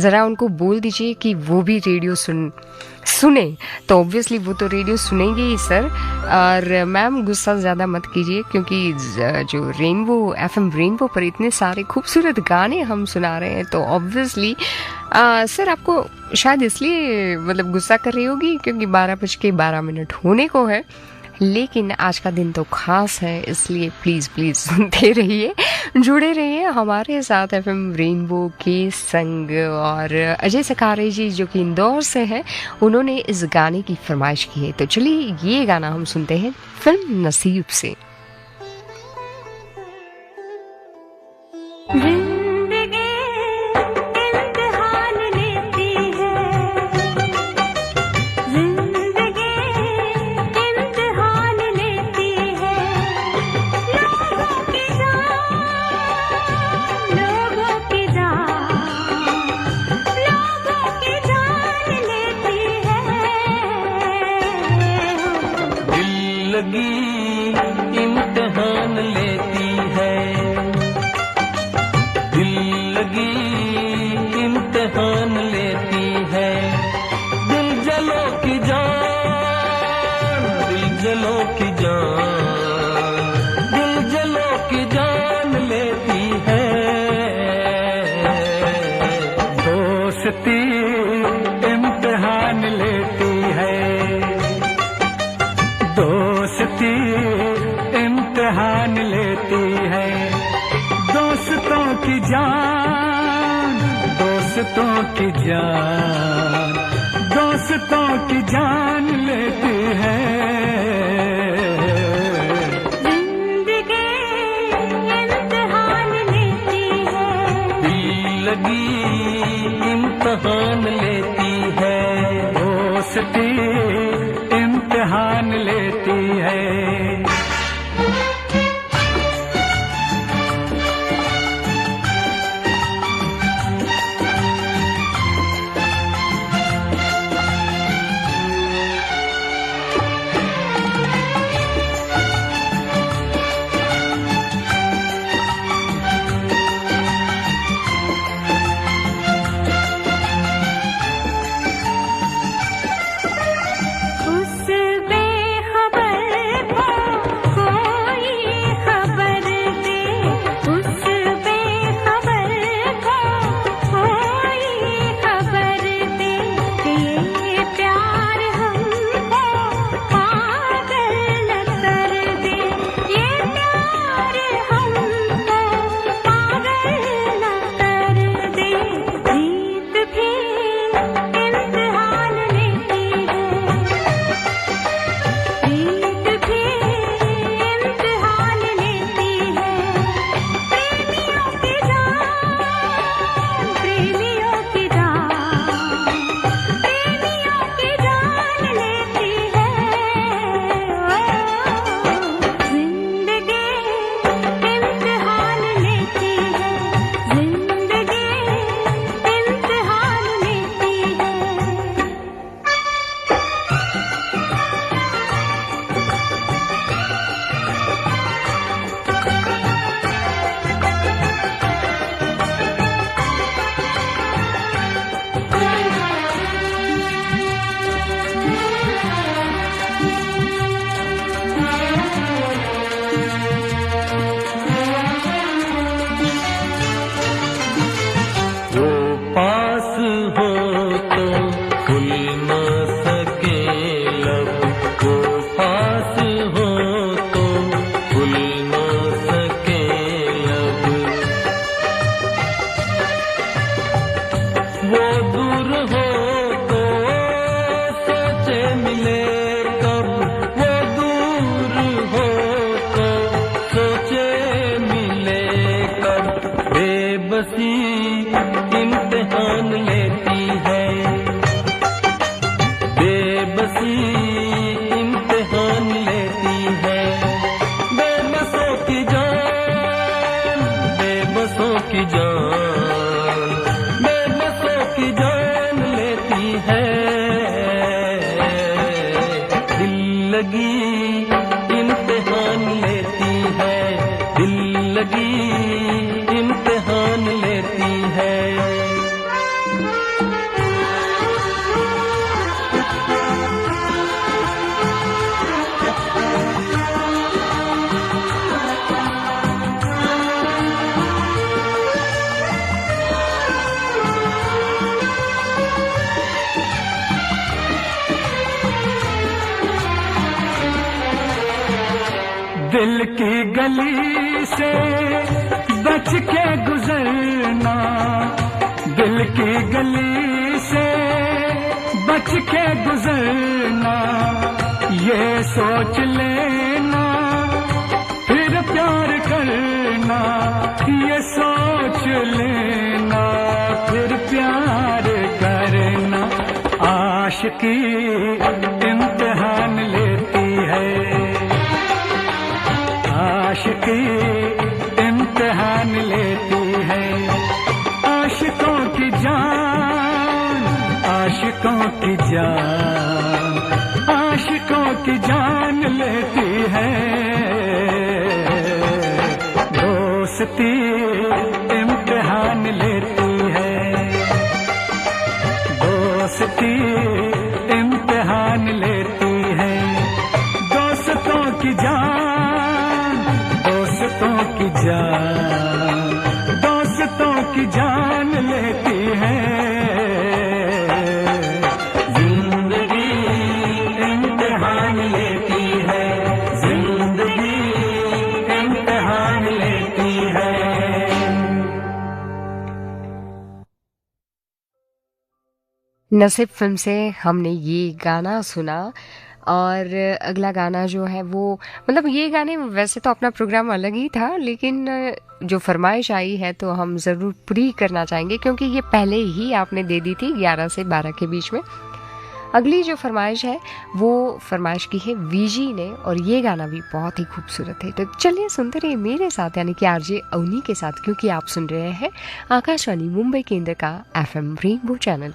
ज़रा उनको बोल दीजिए कि वो भी रेडियो सुने। तो ऑब्वियसली वो तो रेडियो सुनेंगे ही सर। और मैम गुस्सा ज़्यादा मत कीजिए, क्योंकि जो रेनबो FM रेनबो पर इतने सारे खूबसूरत गाने हम सुना रहे हैं, तो ऑब्वियसली सर आपको शायद इसलिए मतलब गुस्सा कर रही होगी क्योंकि 12:12 होने को है। लेकिन आज का दिन तो खास है, इसलिए प्लीज़ प्लीज़ सुनते रहिए, जुड़े रहिए हमारे साथ FM रेनबो के संग। और अजय सकारे जी जो कि इंदौर से हैं, उन्होंने इस गाने की फरमाइश की है। तो चलिए ये गाना हम सुनते हैं फिल्म नसीब से। इम्तिहान लेती है, दिल लगी इम्तिहान लेती है, दिल जलो की जान, दिल जलो की जान, दिल जलो की जान लेती है। दोस्ती इम्तिहान लेती है, दोस्ती इम्तिहान लेती है, दोस्तों की जान, दोस्तों की जान, दोस्तों की जान लेती है। जिंदगी इम्तिहान लेती है, दिल लगी इम्तिहान लेती है, दोस्ती इम्तिहान लेती है। जिंदगी इम्तिहान लेती है। दिल की गली से बच के गुजरना, दिल की गली से बच के गुजरना, ये सोच लेना फिर प्यार करना, ये सोच लेना फिर प्यार करना। आशिकी इम्तिहान लेती है, आशिकी इम्तिहान लेती है। आशिकों की जान, आशिकों की जान, आशिकों की जान लेती है। दोस्ती इम्तिहान लेती है, दोस्ती इम्तिहान लेती है। दोस्तों की जान, दोस्तों की जान, दोस्तों की जान लेती है। जिंदगी इम्तिहान लेती है, जिंदगी इम्तिहान लेती है। नसीब फिल्म से हमने ये गाना सुना। और अगला गाना जो है वो मतलब ये गाने वैसे तो अपना प्रोग्राम अलग ही था, लेकिन जो फरमाइश आई है तो हम ज़रूर पूरी करना चाहेंगे, क्योंकि ये पहले ही आपने दे दी थी 11 से 12 के बीच में। अगली जो फरमाइश है वो फरमाइश की है वीजी ने, और ये गाना भी बहुत ही खूबसूरत है। तो चलिए सुनते रहिए मेरे साथ, यानी कि आरजे अवनी के साथ, क्योंकि आप सुन रहे हैं आकाशवाणी मुंबई केंद्र का FM रेनबो चैनल।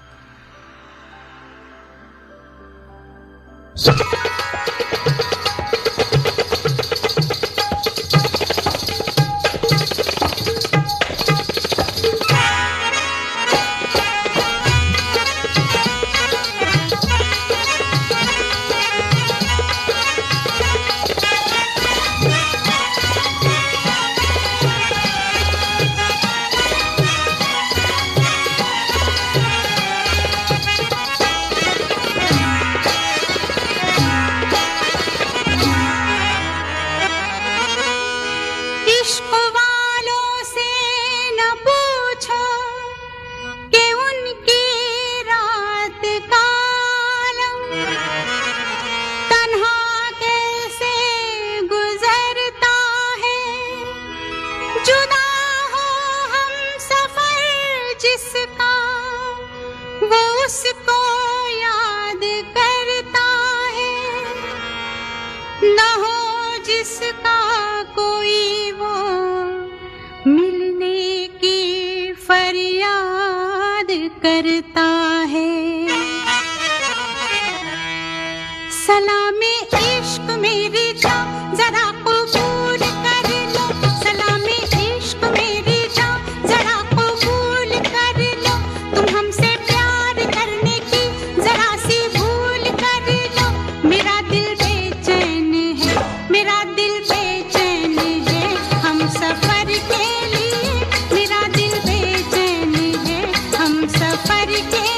सफर के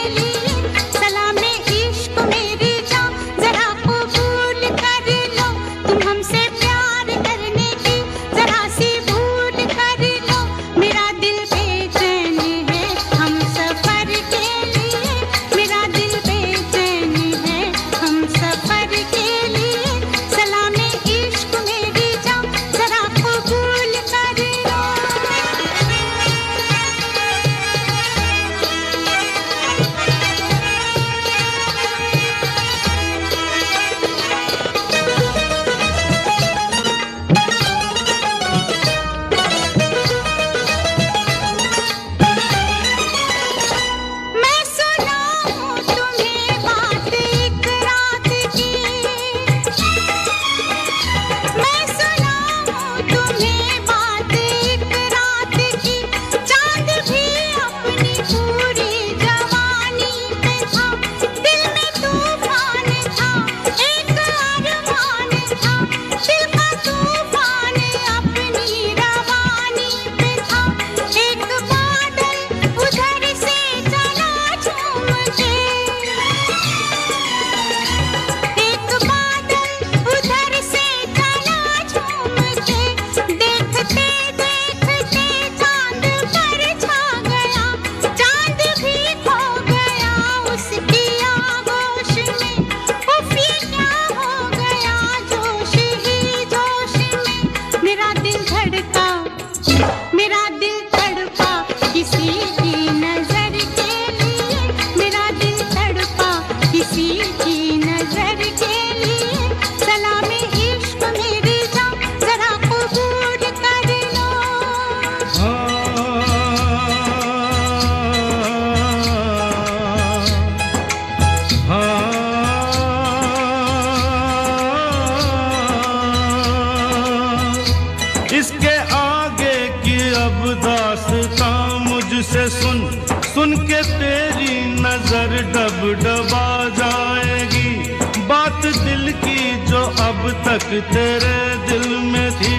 तक तेरे दिल में थी,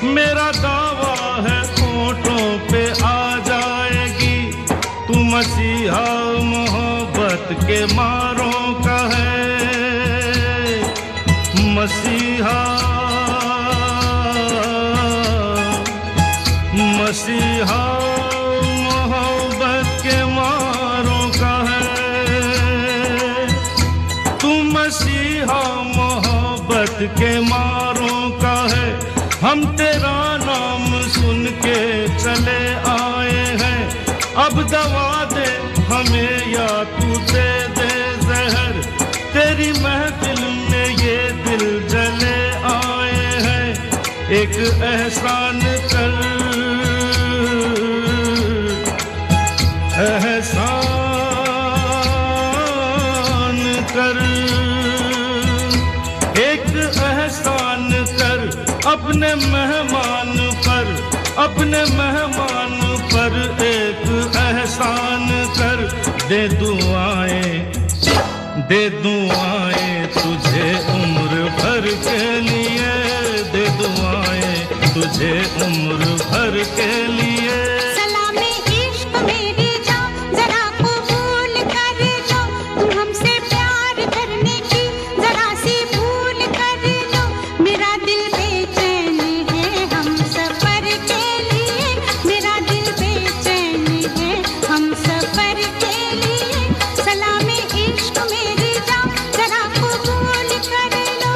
मेरा दावा है होठों पे आ जाएगी। तू मसीहा मोहब्बत के मारों का है, मसीहा मसीहा मोहब्बत के मारों का है। तू मसीहा मोहब्बत के मारों का है। हम तेरा नाम सुन के चले आए हैं, अब दवा दे हमें या तू दे दे जहर। तेरी महफिल में ये दिल जले आए हैं, एक एहसान कर, एहसान कर, एक एहसान कर अपने मेहमान पर, अपने मेहमान पर एक एहसान कर। दे दुआएं तुझे उम्र भर के लिए, दे दुआएं तुझे उम्र भर के लिए। सलामे इश्क मेरी जान जरा कबूल कर लो, तुम हमसे प्यार करने की जरा सी भूल कर लो। मेरा दिल बेचैन है हम सफर के लिए, मेरा दिल बेचैन है हम सफर के लिए। सलामे इश्क मेरी जान जरा कबूल कर लो।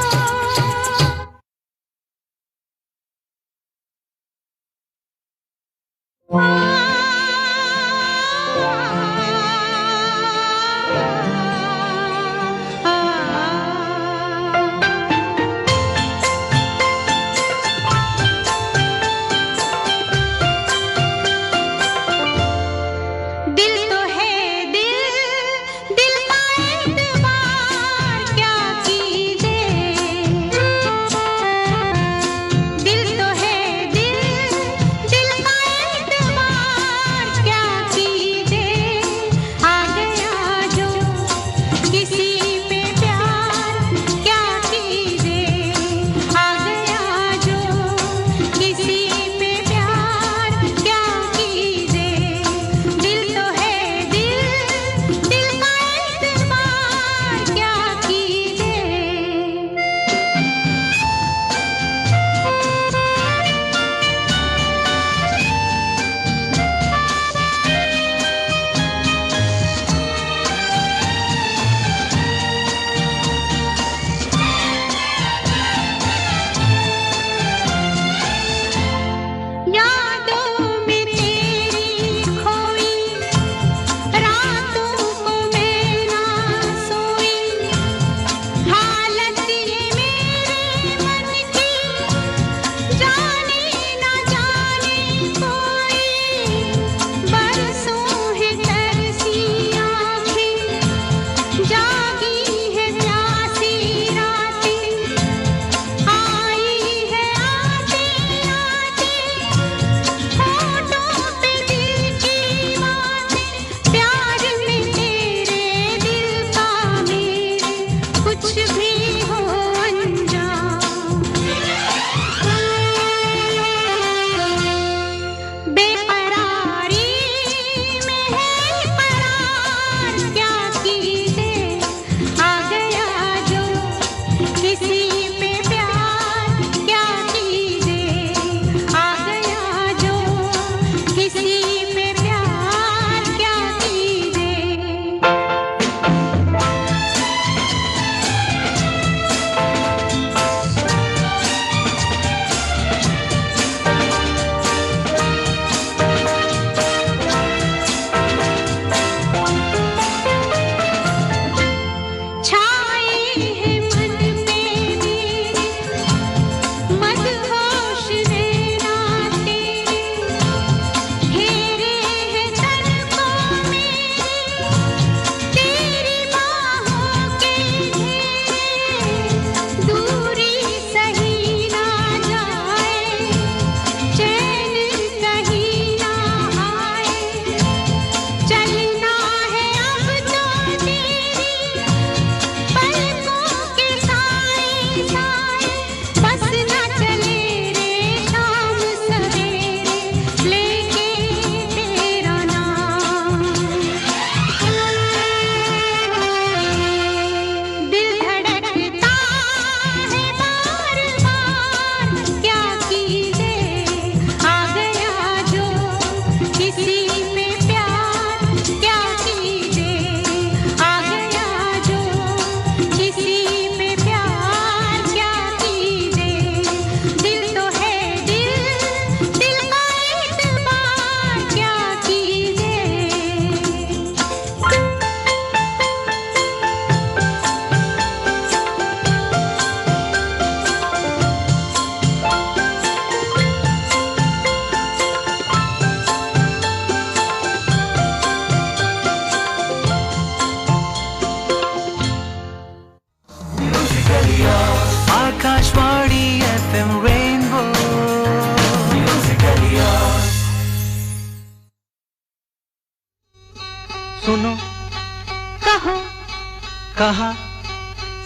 कहा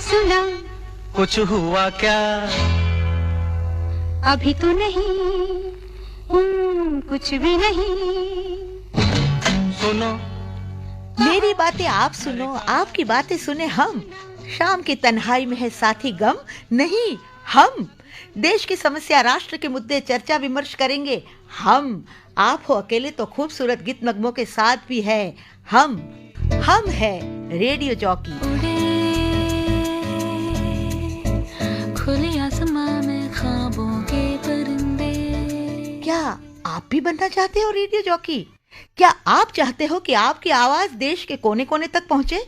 सुना कुछ हुआ क्या? अभी तो नहीं, कुछ भी नहीं। सुनो मेरी बातें आप सुनो, आपकी बातें सुने हम। शाम की तन्हाई में है साथी गम, नहीं हम। देश की समस्या, राष्ट्र के मुद्दे चर्चा विमर्श करेंगे हम। आप हो अकेले तो खूबसूरत गीत नगमों के साथ भी है हम है रेडियो जॉकी। खुले आसमां में ख्वाबों के परिंदे। क्या आप भी बनना चाहते हो रेडियो जॉकी? क्या आप चाहते हो कि आपकी आवाज देश के कोने कोने तक पहुंचे?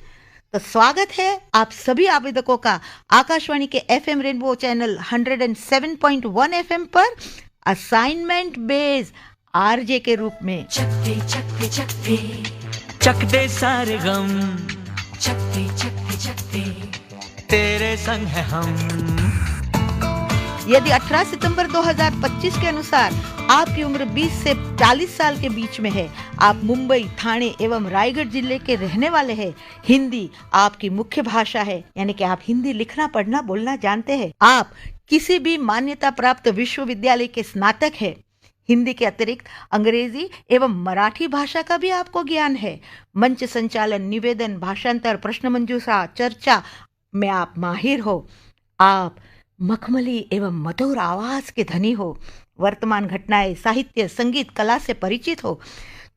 तो स्वागत है आप सभी आवेदकों का आकाशवाणी के एफएम रेनबो चैनल 107.1 एफएम पर असाइनमेंट बेस आरजे के रूप में। चकते चकते चकते चक दे सारे गम, चकते चकते चकते तेरे संग है हम। यदि 18 सितंबर 2025 के अनुसार आपकी उम्र 20 से 40 साल के बीच में है, आप मुंबई, ठाणे एवं रायगढ़ जिले के रहने वाले हैं, हिंदी आपकी मुख्य भाषा है, यानी कि आप हिंदी लिखना पढ़ना बोलना जानते हैं, आप किसी भी मान्यता प्राप्त विश्वविद्यालय के स्नातक हैं, हिंदी के अतिरिक्त अंग्रेजी एवं मराठी भाषा का भी आपको ज्ञान है, मंच संचालन, निवेदन, भाषांतर, प्रश्न मंजूषा, चर्चा में आप माहिर हो, आप मखमली एवं मधुर आवाज के धनी हो, वर्तमान घटनाएं, साहित्य, संगीत, कला से परिचित हो,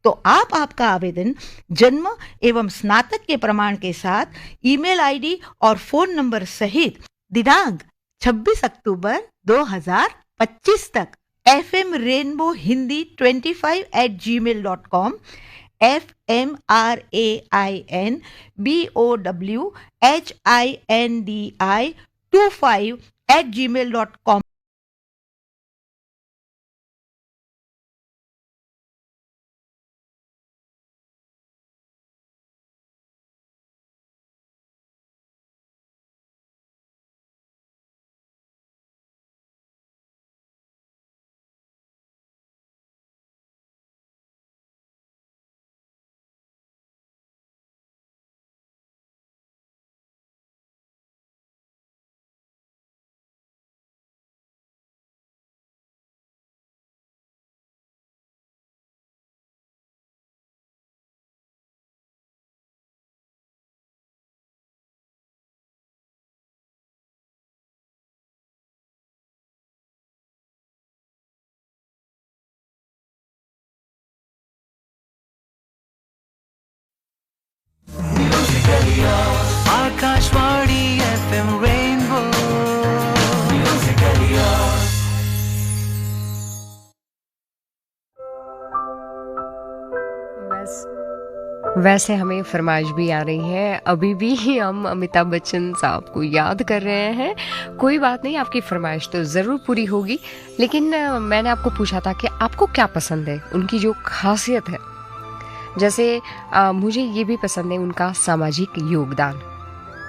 तो आप आपका आवेदन जन्म एवं स्नातक के प्रमाण के साथ ईमेल आईडी और फोन नंबर सहित दिनांक 26 अक्टूबर 2025 तक FM Rainbow Hindi 25@gmail.com FMRAINBOWHINDI25@gmail.com Akashvani FM rainbow. वैसे हमें फरमाइश भी आ रही है, अभी भी हम अमिताभ बच्चन साहब को याद कर रहे हैं। कोई बात नहीं, आपकी फरमाइश तो ज़रूर पूरी होगी, लेकिन मैंने आपको पूछा था कि आपको क्या पसंद है, उनकी जो खासियत है। जैसे मुझे ये भी पसंद है उनका सामाजिक योगदान।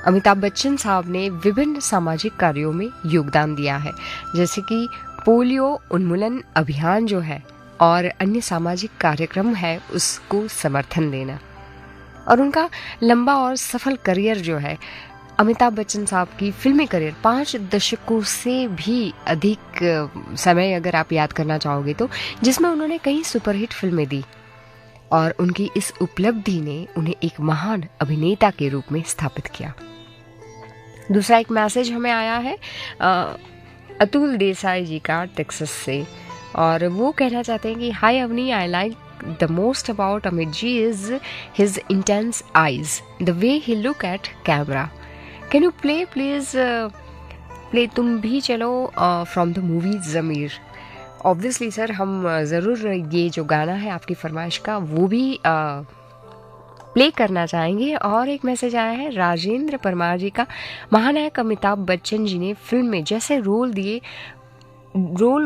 अमिताभ बच्चन साहब ने विभिन्न सामाजिक कार्यों में योगदान दिया है, जैसे कि पोलियो उन्मूलन अभियान जो है और अन्य सामाजिक कार्यक्रम है उसको समर्थन देना। और उनका लंबा और सफल करियर जो है, अमिताभ बच्चन साहब की फिल्मी करियर 5 दशकों से भी अधिक समय अगर आप याद करना चाहोगे तो, जिसमें उन्होंने कई सुपरहिट फिल्में दी और उनकी इस उपलब्धि ने उन्हें एक महान अभिनेता के रूप में स्थापित किया। दूसरा एक मैसेज हमें आया है अतुल देसाई जी का टेक्सास से, और वो कहना चाहते हैं कि hi Avni, I like the most about Amit ji is his intense eyes, the way he look at camera. Can you play please play तुम भी चलो from the movie Zameer. Obviously sir, हम ज़रूर ये जो गाना है आपकी फरमाइश का वो भी प्ले करना चाहेंगे। और एक मैसेज आया है राजेंद्र परमार जी का, महानायक अमिताभ बच्चन जी ने फिल्म में जैसे रोल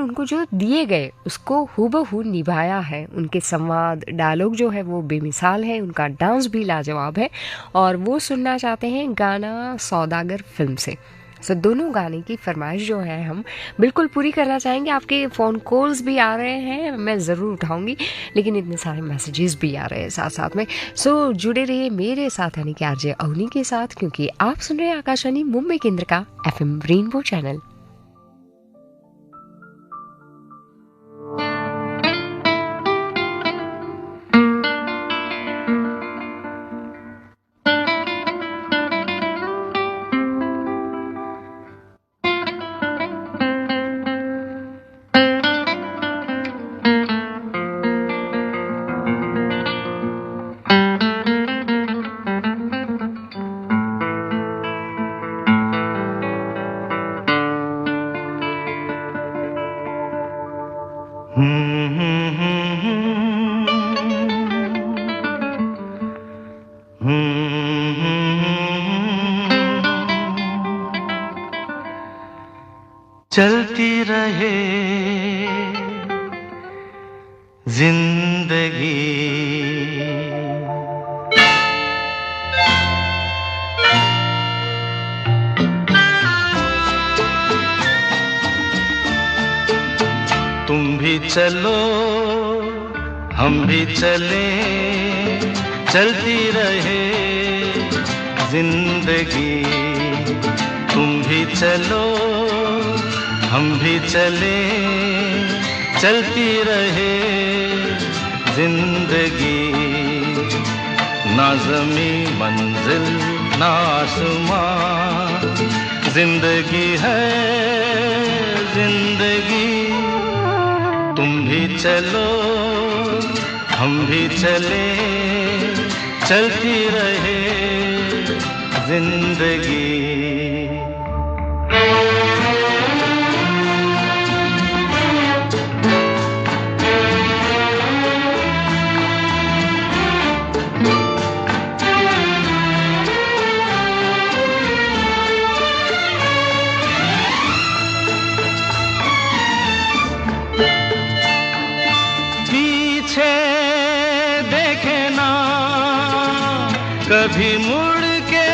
उनको जो दिए गए उसको हूबहू निभाया है। उनके संवाद, डायलॉग जो है वो बेमिसाल है, उनका डांस भी लाजवाब है। और वो सुनना चाहते हैं गाना सौदागर फिल्म से। सो दोनों गाने की फरमाइश जो है हम बिल्कुल पूरी करना चाहेंगे। आपके फ़ोन कॉल्स भी आ रहे हैं, मैं ज़रूर उठाऊंगी, लेकिन इतने सारे मैसेजेस भी आ रहे हैं साथ साथ में। सो जुड़े रहिए मेरे साथ यानी कि आरजे अवनी के साथ, क्योंकि आप सुन रहे हैं आकाशवाणी मुंबई केंद्र का FM रेनबो चैनल। चलती रहे जिंदगी, तुम भी चलो हम भी चले, चलती रहे जिंदगी। तुम भी चलो हम भी चले, चलती रहे जिंदगी। ना ज़मी मंजिल ना आसमां, जिंदगी है जिंदगी। तुम भी चलो हम भी चले, चलती रहे जिंदगी। कभी मुड़ के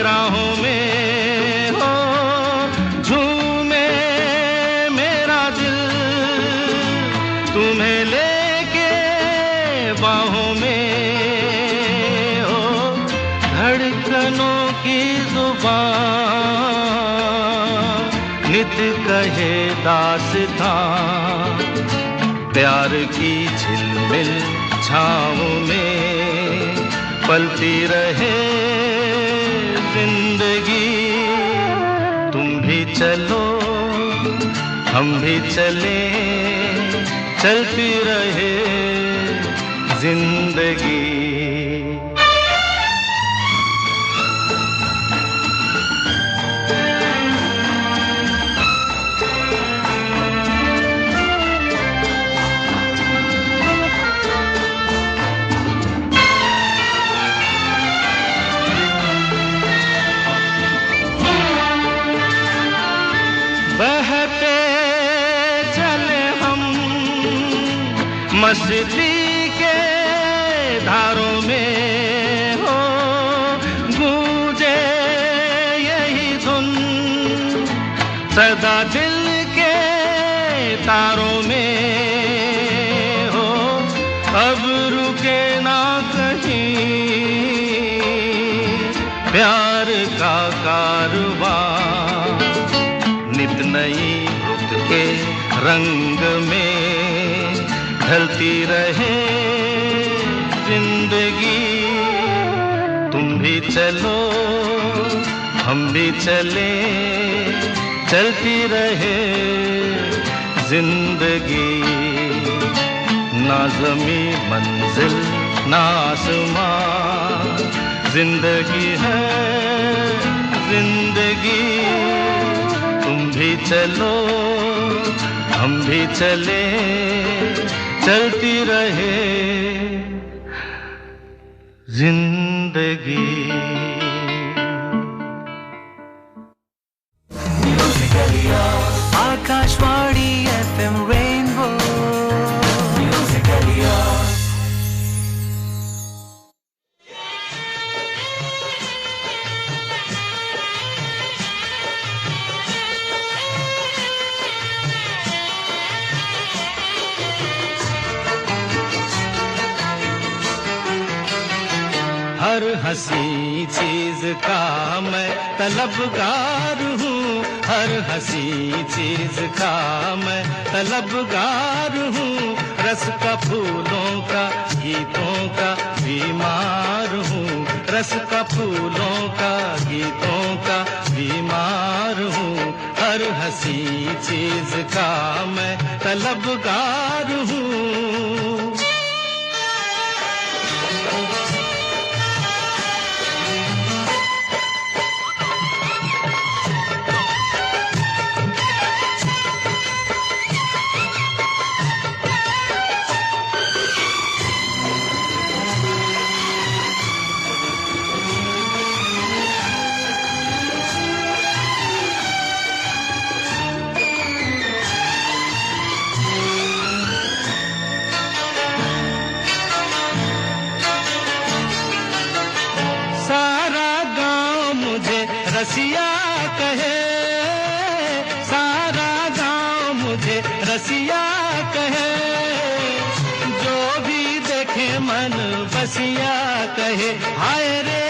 राहों में हो, झूमे मेरा दिल तुम्हें लेके बाहों में हो। धड़कनों की जुबान नित कहे दास्तां, प्यार की झिलमिल छाँव में पलती रहे जिंदगी। तुम भी चलो हम भी चले, चलती रहे जिंदगी। बहते चले हम मस्ती के धारों में हो, गूंजे यही धुन सदा दिल के तारों में हो। अब रुके ना कहीं प्यार का कारवां, नित नई रुत के रंग में ढलती रहे जिंदगी। तुम भी चलो हम भी चले, चलती रहे जिंदगी। ना ज़मी मंजिल ना आसमां, जिंदगी है जिंदगी। तुम भी चलो हम भी चले, चलती रहे जिंदगी। Akashvani FM rainbow. हर हंसी चीज का मैं तलबगार हूँ, हर हंसी चीज का मैं तलबगार हूँ, रस का फूलों का गीतों का बीमार हूँ, रस का फूलों का गीतों का बीमार हूँ, हर हंसी चीज का मैं तलबगार हूँ। रसिया कहे, सारा गांव मुझे रसिया कहे, जो भी देखे मन बसिया कहे, हाय रे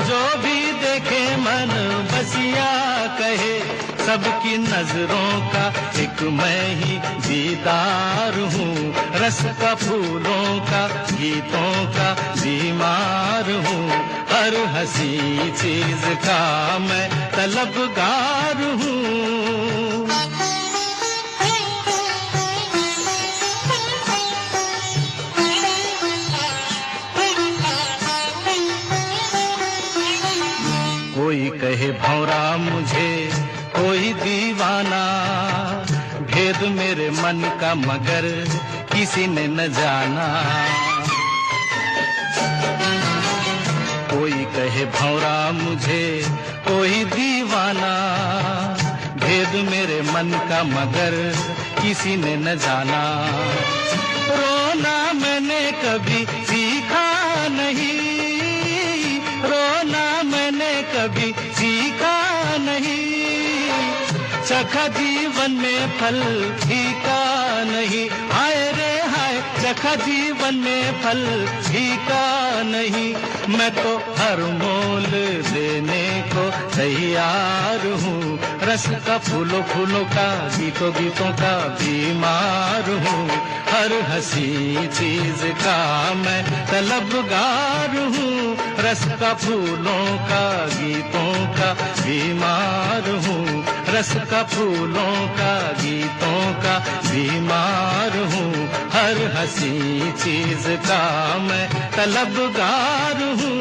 जो भी देखे मन बसिया कहे, सबकी नजरों का एक मैं ही दीदार हूँ, रस का फूलों का गीतों का बीमार हूँ, हर हंसी चीज का मैं तलबगार हूँ। कोई कहे भौरा मुझे, कोई दीवाना, भेद मेरे मन का मगर किसी ने न जाना। कोई कहे भौरा मुझे, कोई दीवाना, भेद मेरे मन का मगर किसी ने न जाना। रोना मैंने कभी सीखा नहीं, रोना मैंने कभी सीखा नहीं, चखा जीवन में फल फीका नहीं, हाय रे हाय चखा जीवन में फल फीका नहीं, मैं तो हर मोल देने को तैयार हूँ, रस का फूलों फूलों का गीतों गीतों का बीमार हूँ, हर हंसी चीज का मैं तलबगार हूँ, रस का फूलों का गीतों का बीमार हूँ, रस का फूलों का गीतों का बीमार हूँ, हर हंसी चीज का मैं तलबगार हूँ।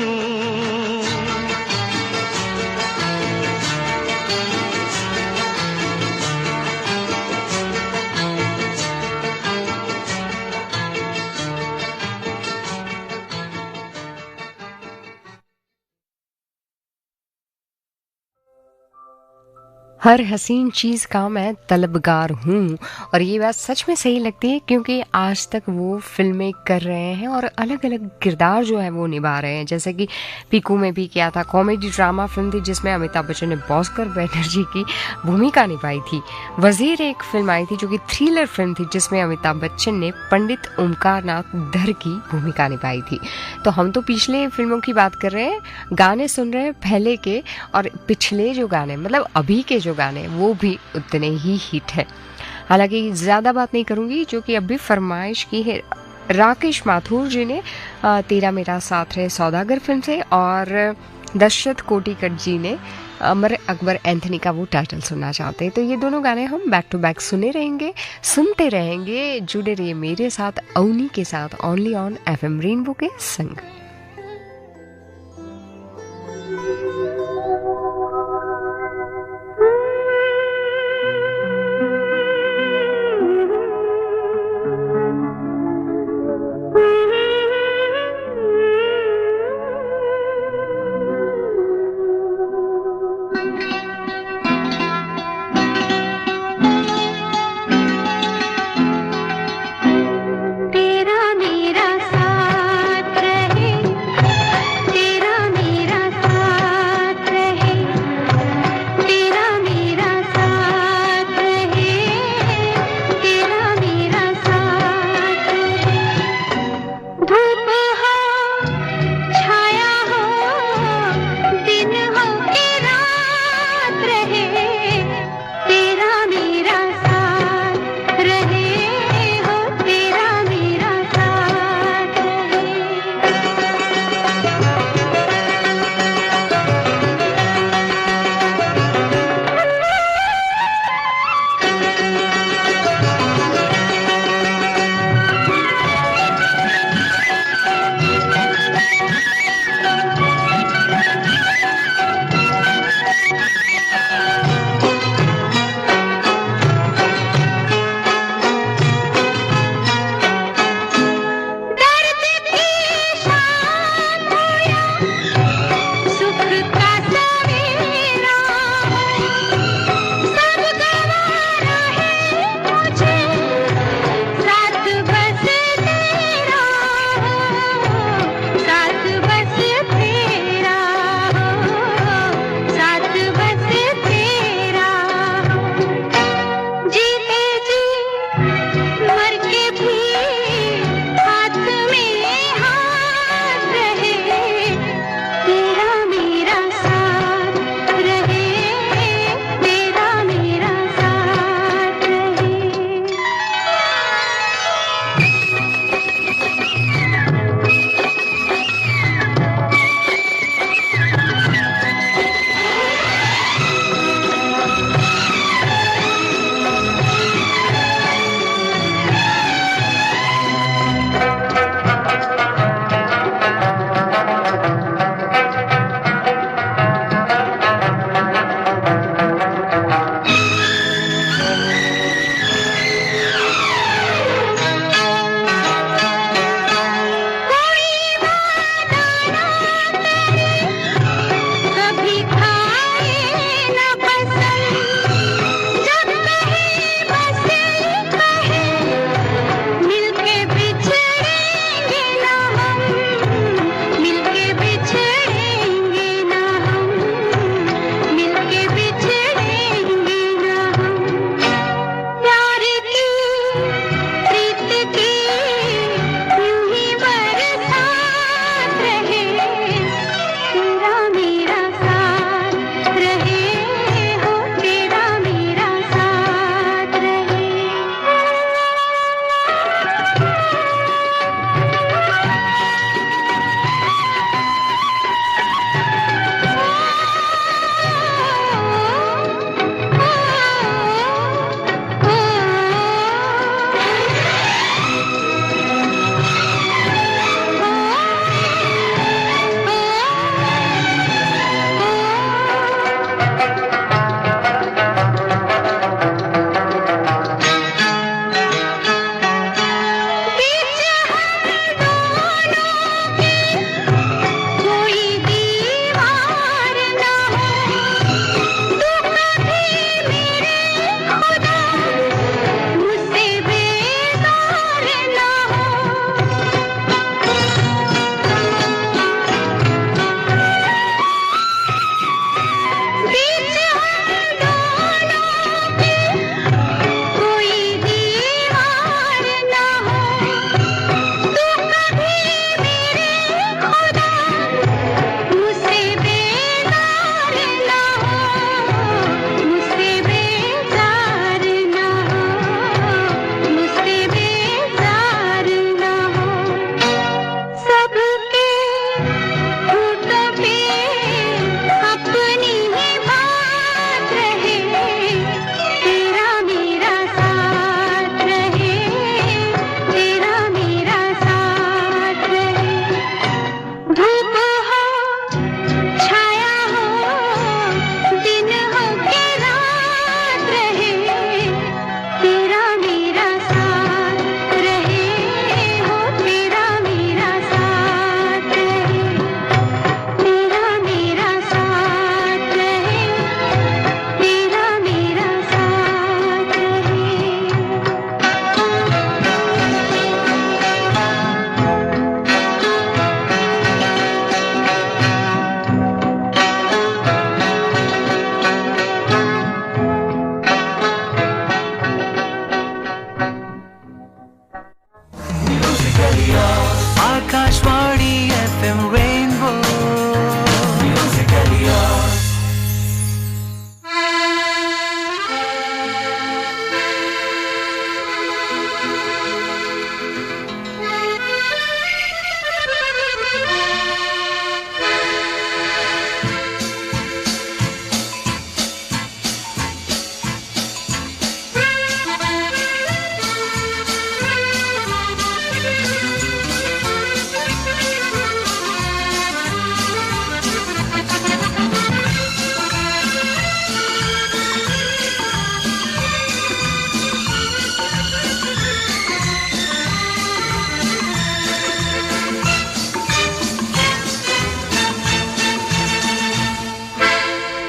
हर हसीन चीज़ का मैं तलबगार हूँ, और ये बात सच में सही लगती है क्योंकि आज तक वो फिल्में कर रहे हैं और अलग अलग किरदार जो है वो निभा रहे हैं। जैसे कि पीकू में भी किया था, कॉमेडी ड्रामा फिल्म थी जिसमें अमिताभ बच्चन ने भास्कर बनर्जी की भूमिका निभाई थी। वजीर एक फिल्म आई थी जो कि थ्रिलर फिल्म थी जिसमें अमिताभ बच्चन ने पंडित ओमकार नाथ धर की भूमिका निभाई थी। तो हम तो पिछले फिल्मों की बात कर रहे हैं, गाने सुन रहे हैं पहले के, और पिछले जो गाने मतलब अभी के जो गाने वो भी उतने ही हिट है। हालांकि ज़्यादा बात नहीं करूंगी जो कि अभी फरमाइश की है राकेश माथुर जी ने तेरा मेरा साथ रहे सौदागर फिल्म से, और दशरथ कोटिकट जी ने अमर अकबर एंथनी का वो टाइटल सुनना चाहते हैं। तो ये दोनों गाने हम बैक टू बैक सुनते रहेंगे। जुड़े रहिए मेरे साथ अवनी के साथ ओनली ऑन FM रेनबो के संग। तेरा मेरा साथ रहे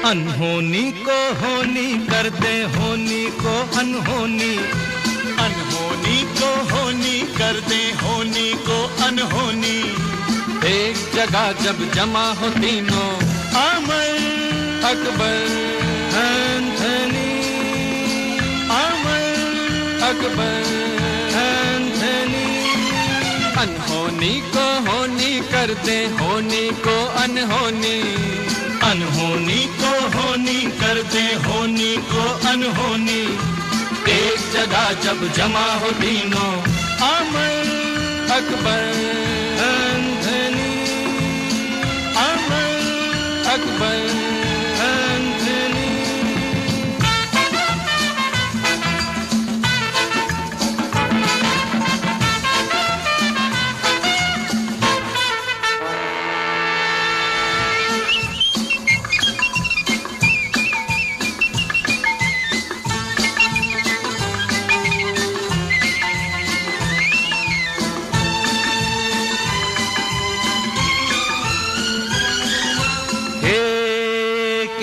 अनहोनी को होनी कर दे, होनी को अनहोनी, अनहोनी को होनी कर दे, होनी को अनहोनी। एक जगह जब जमा हो तीनों, अमर अकबर एंथनी, अमर अकबर एंथनी। अनहोनी को होनी कर दे, होनी को अनहोनी, अनहोनी को होनी कर दे, होनी को अनहोनी। एक जगह जब जमा हो तीनों, अमर अकबर एंथनी, अमर अकबर एंथनी।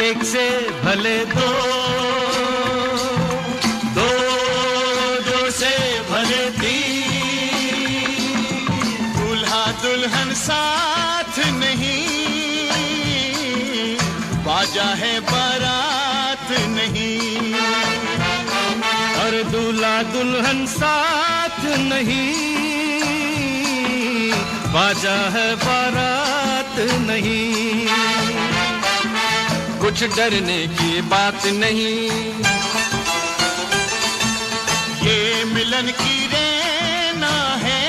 एक से भले दो, दो दो से भले तीन। दूल्हा दुल्हन साथ नहीं, बाजा है बारात नहीं। और दूल्हा दुल्हन साथ नहीं, बाजा है बारात नहीं। कुछ डरने की बात नहीं, ये मिलन की रैना है,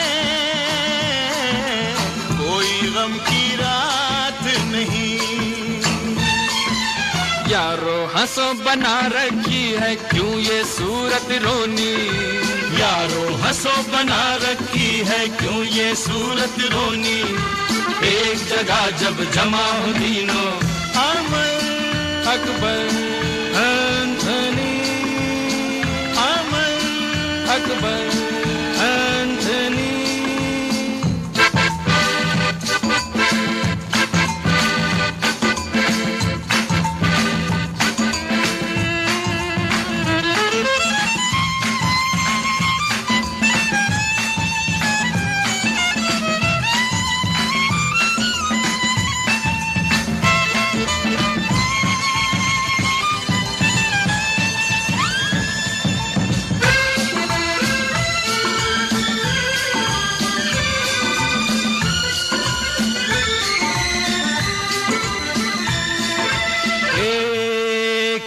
कोई गम की रात नहीं। यारो हंसो बना रखी है क्यों ये सूरत रोनी, यारो हंसो बना रखी है क्यों ये सूरत रोनी। एक जगह जब जमा हो तीनों, अमर अकबर एंथनी, अमर अकबर एंथनी।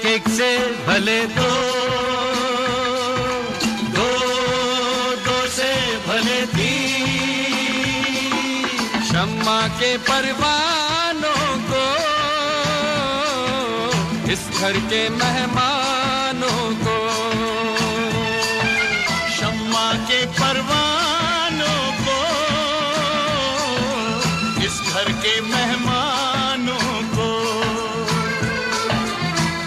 एक से भले दो, दो दो से भले तीन। शम्मा के परवानों को, इस घर के मेहमानों को, शम्मा के परवानों को, इस घर के मेहमानों को।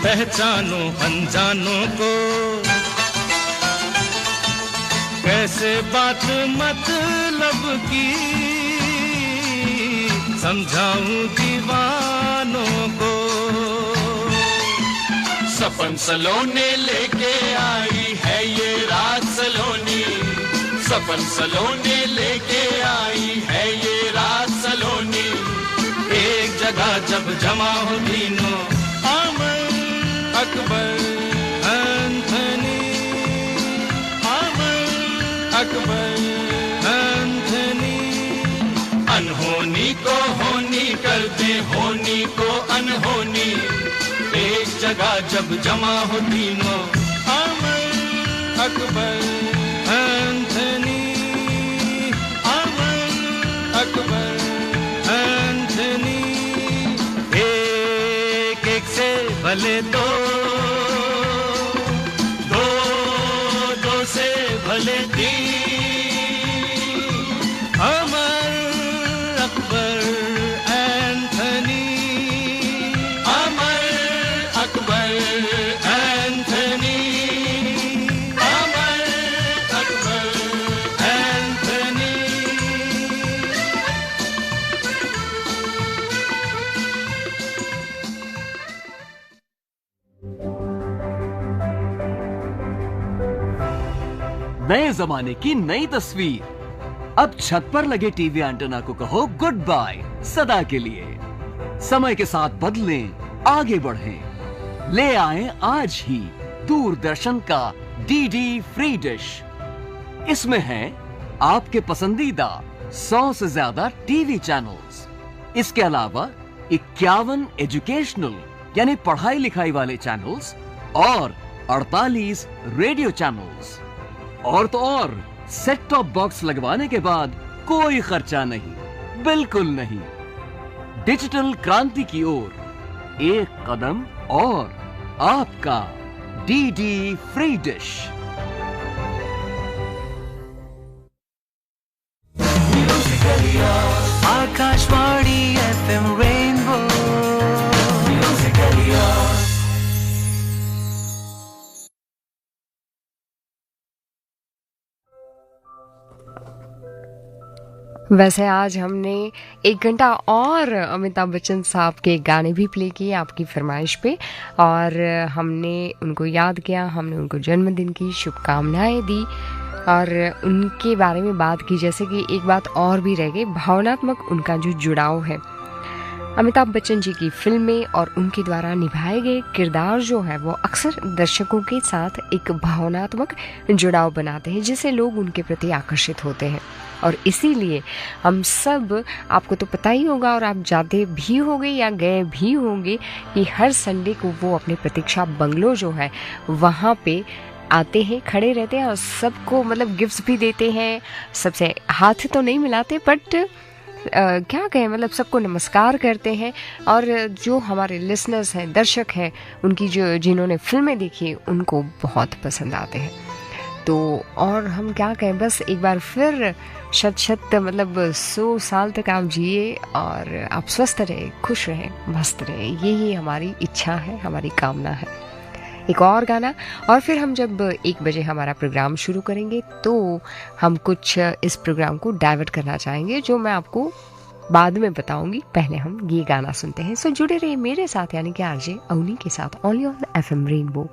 पहचानो अनजानों को, कैसे बात मतलब की समझाऊं दीवानों को। सपन सलोने लेके आई है ये रात सलोनी, सपन सलोने लेके आई है ये रात सलोनी। एक जगह जब जमा हो तीनों, अमर अकबर एंथनी, अमर अकबर एंथनी। अनहोनी को होनी कर दे, होनी को अनहोनी। एक जगह जब जमा हो तीनों, अमर अकबर एंथनी, अमर अकबर एंथनी। एक से भले दो, दो दो से भले तीन। नए जमाने की नई तस्वीर। अब छत पर लगे टीवी एंटेना को कहो गुड बाय सदा के लिए। समय के साथ बदलें, आगे बढ़ें। ले आएं आज ही दूरदर्शन का डीडी फ्री डिश। इसमें है आपके पसंदीदा 100 से ज्यादा टीवी चैनल्स। इसके अलावा 51 एजुकेशनल यानी पढ़ाई लिखाई वाले चैनल्स और 48 रेडियो चैनल्स। और तो और सेट टॉप बॉक्स लगवाने के बाद कोई खर्चा नहीं, बिल्कुल नहीं। डिजिटल क्रांति की ओर एक कदम और आपका DD free dish. Akashvani FM rainbow वैसे आज हमने 1 घंटा और अमिताभ बच्चन साहब के गाने भी प्ले किए आपकी फरमाइश पे, और हमने उनको याद किया, हमने उनको जन्मदिन की शुभकामनाएं दी और उनके बारे में बात की। जैसे कि एक बात और भी रह गई, भावनात्मक उनका जो जुड़ाव है। अमिताभ बच्चन जी की फिल्में और उनके द्वारा निभाए गए किरदार जो है वो अक्सर दर्शकों के साथ एक भावनात्मक जुड़ाव बनाते हैं, जिससे लोग उनके प्रति आकर्षित होते हैं। और इसीलिए हम सब, आपको तो पता ही होगा और आप जाते भी होंगे या गए भी होंगे, कि हर संडे को वो अपने प्रतीक्षा बंगलो जो है वहाँ पे आते हैं, खड़े रहते हैं और सबको मतलब गिफ्ट्स भी देते हैं। सबसे हाथ तो नहीं मिलाते, बट क्या कहें, मतलब सबको नमस्कार करते हैं। और जो हमारे लिसनर्स हैं, दर्शक हैं, उनकी जिन्होंने फिल्में देखी उनको बहुत पसंद आते हैं। तो और हम क्या कहें, बस एक बार फिर शत मतलब 100 साल तक आप जिए और आप स्वस्थ रहे, खुश रहे, मस्त रहे, यही हमारी इच्छा है, हमारी कामना है। एक और गाना और फिर हम जब 1 बजे हमारा प्रोग्राम शुरू करेंगे तो हम कुछ इस प्रोग्राम को डाइवर्ट करना चाहेंगे, जो मैं आपको बाद में बताऊंगी। पहले हम ये गाना सुनते हैं। सो जुड़े रहिए मेरे साथ, यानी कि आरजे अवनी के साथ, ओनली ऑन FM रेनबो।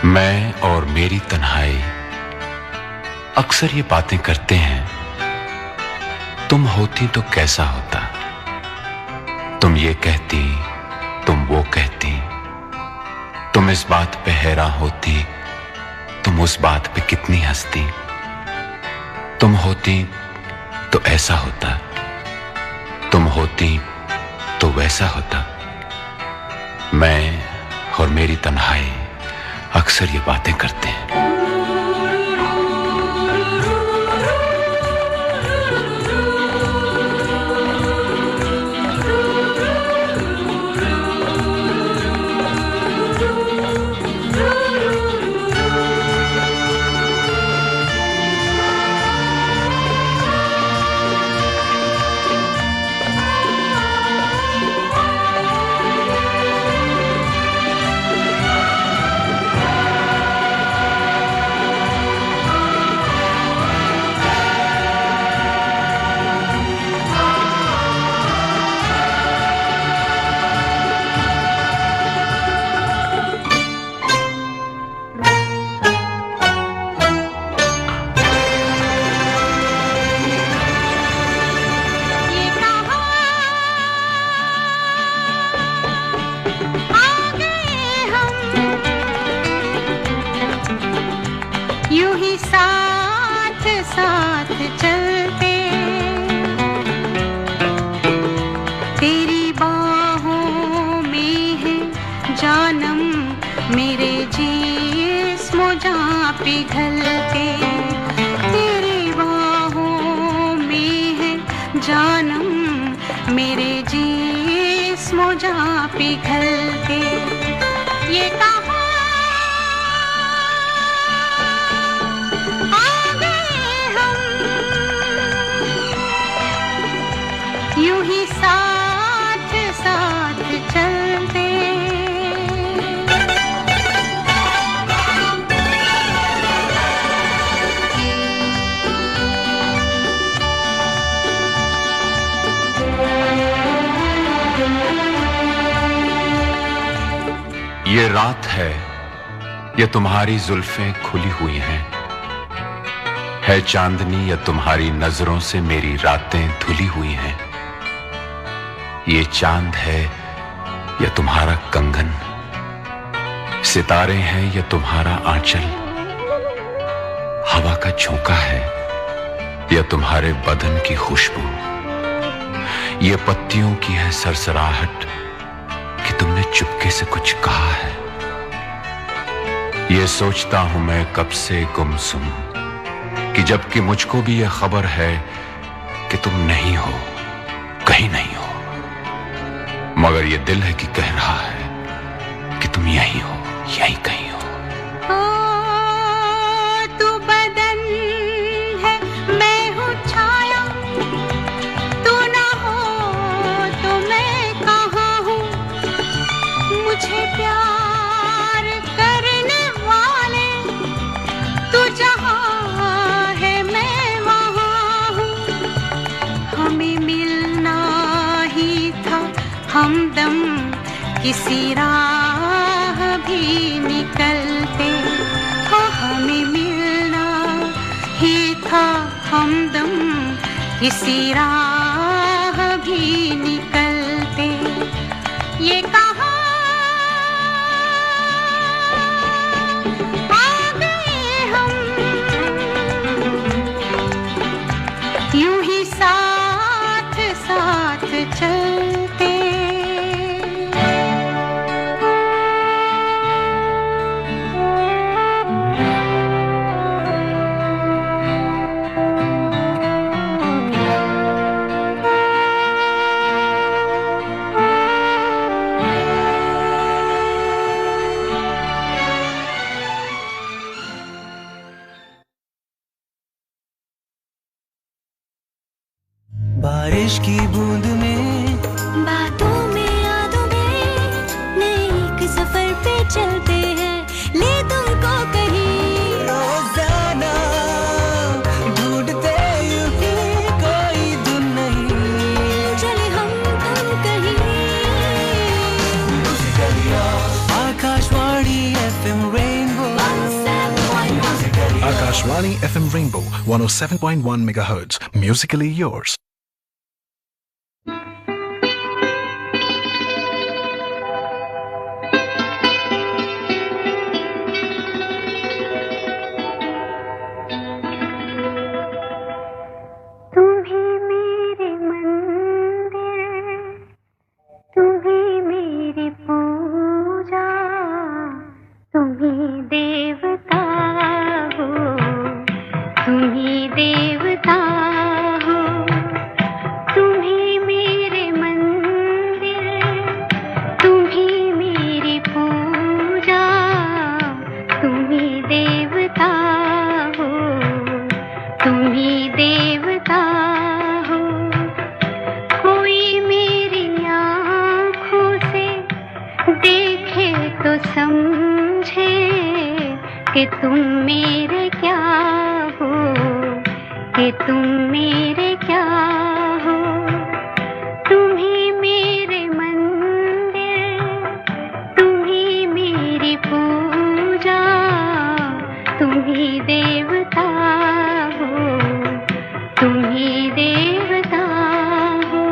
मैं और मेरी तन्हाई अक्सर ये बातें करते हैं, तुम होती तो कैसा होता, तुम ये कहती, तुम वो कहती, तुम इस बात पे हैरान होती, तुम उस बात पे कितनी हंसती, तुम होती तो ऐसा होता, तुम होती तो वैसा होता। मैं और मेरी तन्हाई अक्सर ये बातें करते हैं। यूं ही साथ साथ चलते। ये रात है, ये तुम्हारी जुल्फें खुली हुई हैं, है चांदनी या तुम्हारी नजरों से मेरी रातें धुली हुई हैं। ये चांद है या तुम्हारा कंगन, सितारे हैं या तुम्हारा आंचल, हवा का झोंका है या तुम्हारे बदन की खुशबू, ये पत्तियों की है सरसराहट कि तुमने चुपके से कुछ कहा है। ये सोचता हूं मैं कब से गुमसुम कि जबकि मुझको भी यह खबर है कि तुम नहीं हो, कहीं नहीं हो, मगर ये दिल है कि कह रहा है कि तुम यहीं हो, यहीं कहीं हो। तू बदन है, मैं हूँ छाया, तू ना हो तो मैं कहाँ हूँ। मुझे प्यार करने वाले तू जहाँ है मैं वहाँ हूँ। हमें मिलना ही था हमदम, किसी राह भी निकलते हो। हमें मिलना ही था हमदम, किसी राह भी निकलते। ये कहाँ आ गए हम, यूं ही साथ साथ चलते। बारिश की बूंद में, बातों में यादों में, नए एक सफर पे चलते हैं, ले तुमको कहीं। रोजाना ढूंढते यूं ही कोई धुन नहीं, चले हम तुम कहीं। Akashvani FM rainbow, Akashvani FM Rainbow 107.1 MHz. Musically yours. तुम्हीं मेरे मंदिर, तुम्हीं मेरी पूजा, तुम्हीं देवता हो, तुम्हीं देवता हो। तुम्हीं मेरे मंदिर, तुम्हीं मेरी पूजा, तुम्हीं देवता हो, तुम्हीं देवता हो। कोई मेरी आँखों से देखे तो समझे कि तुम मेरे क्या हो, कि तुम मेरे क्या हो। तुम्हीं मेरे मंदिर, तुम्हीं मेरी पूजा, तुम्हीं देवता हो, तुम्हीं देवता हो।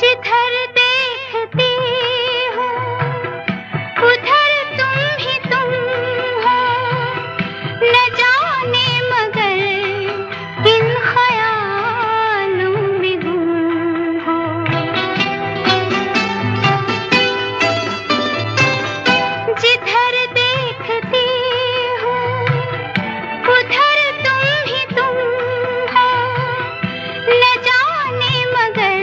जिधर देखती हूँ उधर तुम ही तुम हो, न जाने मगर किन ख्यालों में गुम हो। जिधर देखती हूँ उधर तुम ही तुम हो, न जाने मगर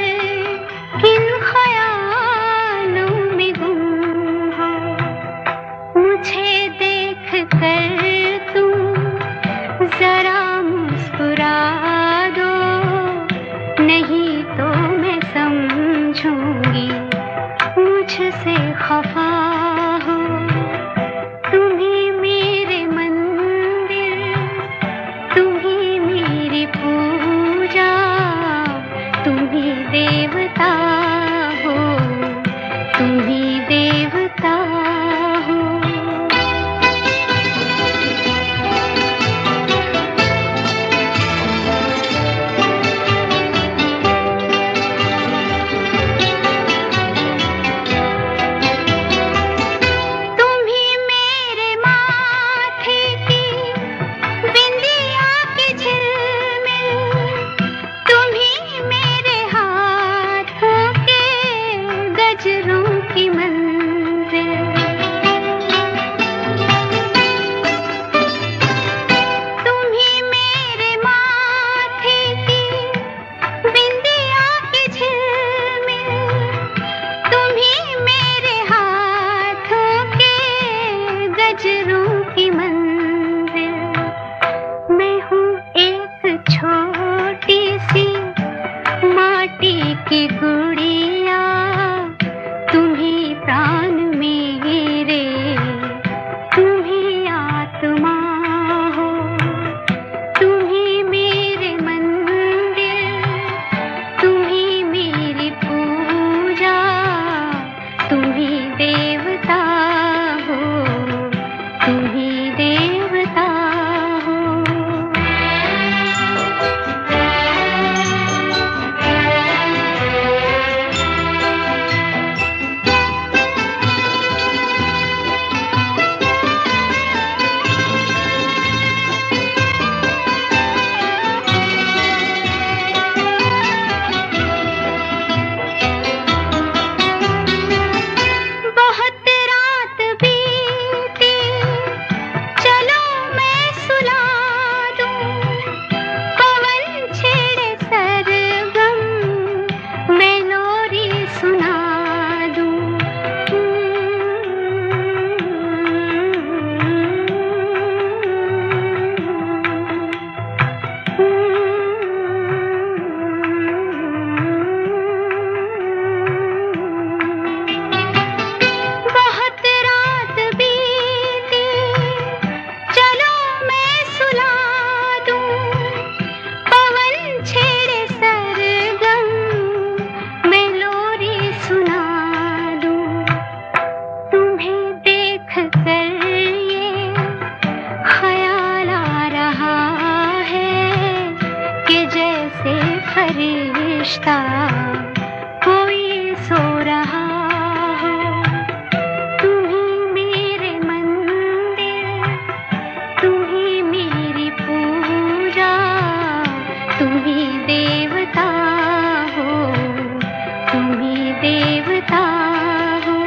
किन ख्यालों में गुम हो। मुझे देख कर तुम जरा मुस्कुरा दो, नहीं तो मैं समझूंगी मुझसे खफा हो। नजरों की मंजिल, मैं हूँ एक छोटी सी माटी की गुड़िया, तुम्ही प्राण मेरे, तुम्ही आत्मा हो, तुम्ही मेरे मंदिर, तुम्ही मेरी पूजा, तुम्ही देवता हो, तुम्ही देवता हो। बहुत रात बीती, चलो मैं सुला दूं, पवन छेड़े सरगम, मैं लोरी सुना दूं। बहुत रात बीती, चलो मैं सुला दूं, पवन छेड़े सरगम, मैं लोरी सुना दूं। तुम्हें देख कर ये ख्याल आ रहा है कि जैसे फरिश्ता कोई सो रहा हो, तुम्ही मेरे मंदिर, तुम्ही मेरी पूजा, तुम्ही देवता हो, तुम्ही देवता हो,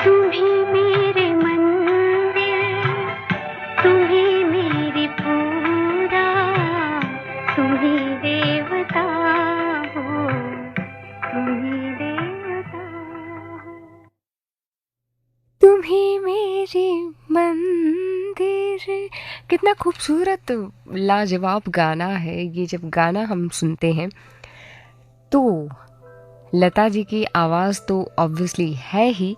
तुम्ही मेरे मंदिर, तुम्ही मेरी पूजा, तुम्ही देवता हो, तुम्ही देवता हो। तुम्ही मेरी मंदिर, कितना खूबसूरत लाजवाब गाना है ये। जब गाना हम सुनते हैं तो लता जी की आवाज़ तो ऑब्वियसली है ही,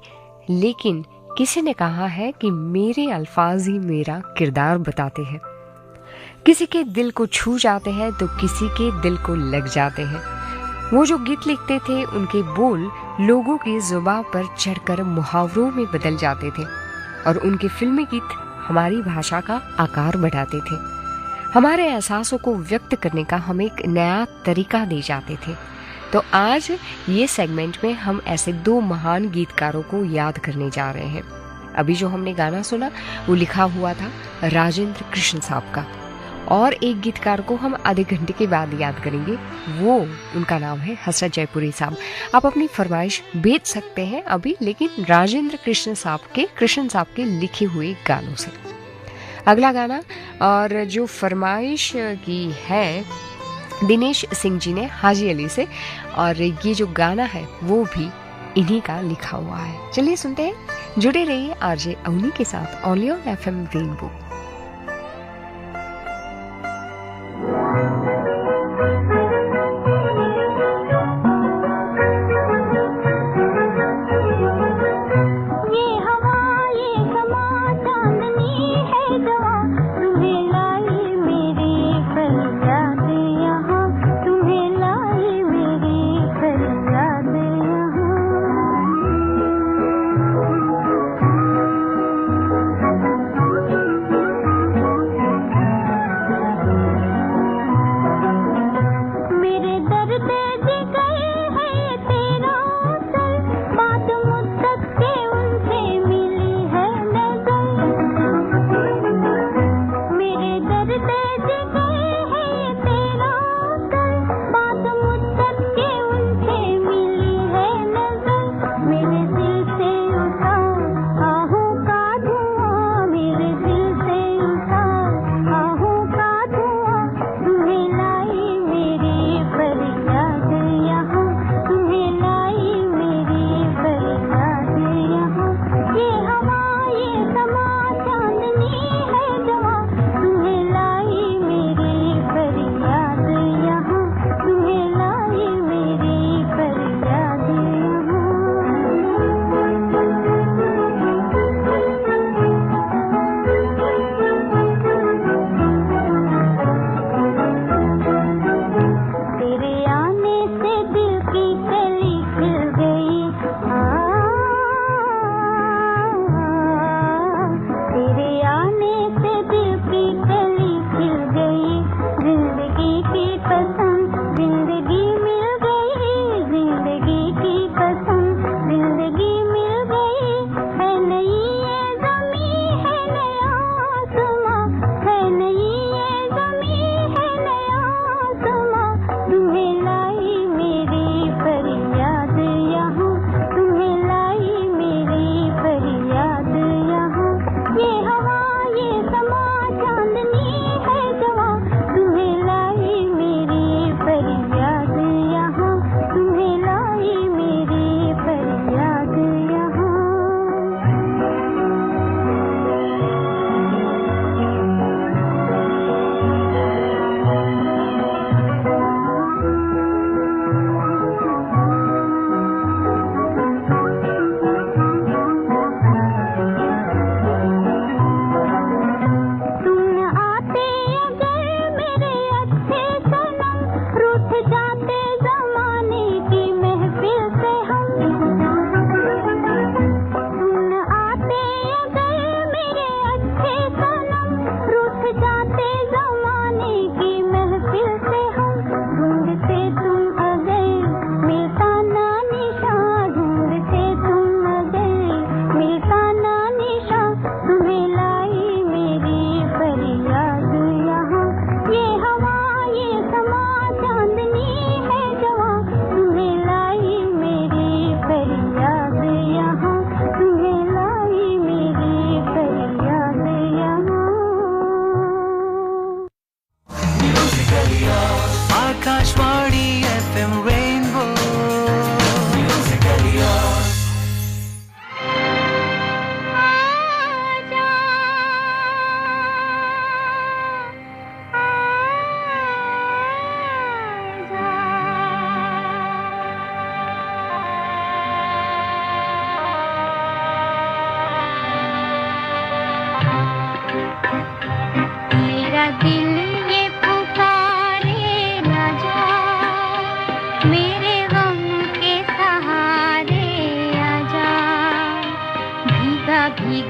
लेकिन किसी ने कहा है कि मेरे अल्फाज ही मेरा किरदार बताते हैं। किसी के दिल को छू जाते हैं तो किसी के दिल को लग जाते हैं। वो जो गीत लिखते थे उनके बोल लोगों की जुबान पर चढ़कर मुहावरों में बदल जाते थे, और उनके फिल्मी गीत हमारी भाषा का आकार बढ़ाते थे, हमारे एहसासों को व्यक्त करने का हमें एक नया तरीका दे जाते थे। तो आज ये सेगमेंट में हम ऐसे दो महान गीतकारों को याद करने जा रहे हैं। अभी जो हमने गाना सुना वो लिखा हुआ था राजेंद्र कृष्ण साहब का, और एक गीतकार को हम आधे घंटे के बाद याद करेंगे, वो उनका नाम है हसरत जयपुरी साहब। आप अपनी फरमाइश भेज सकते हैं अभी, लेकिन राजेंद्र कृष्ण साहब के लिखे हुए गानों से। अगला गाना और जो फरमाइश की है दिनेश सिंह जी ने हाजी अली से, और ये जो गाना है वो भी इन्हीं का लिखा हुआ है। चलिए सुनते हैं, जुड़े रहिए आरजे अवनी के साथ ओनली ऑन एफएम रेनबो। तुम्हें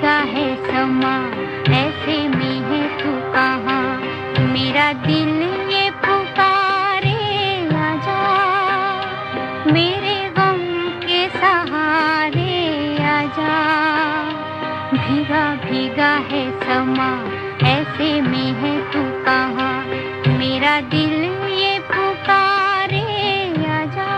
भीगा है समा, ऐसे में है तू कहाँ, मेरा दिल ये पुकारे आजा, मेरे गम के सहारे आजा। भीगा भीगा है समा, ऐसे में है तू कहाँ, मेरा दिल ये पुकारे आजा।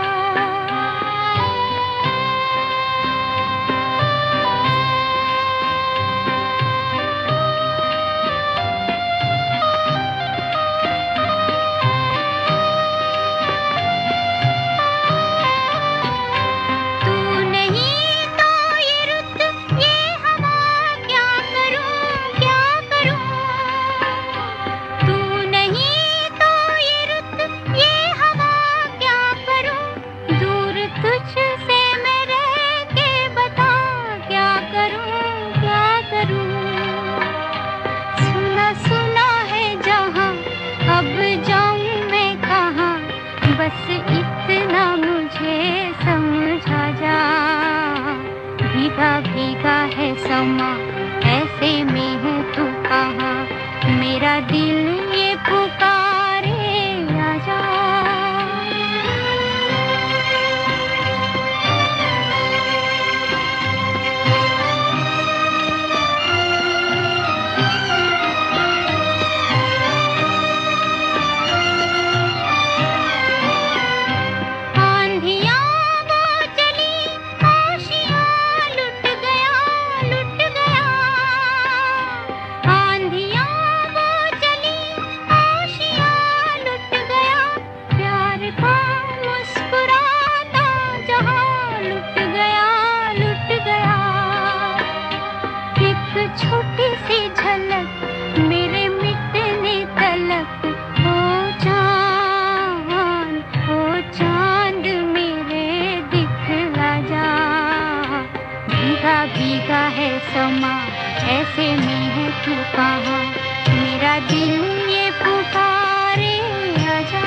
भीगा भीगा है समा, ऐसे में है तू कहाँ, मेरा दिल ये पुकारे आजा। छोटी सी झलक मेरे मिटने तलक, ओ चांद मेरे दिखला जा। भीगा भीगा है समा, ऐसे में है तू कहाँ, मेरा दिल ये पुकारे आजा।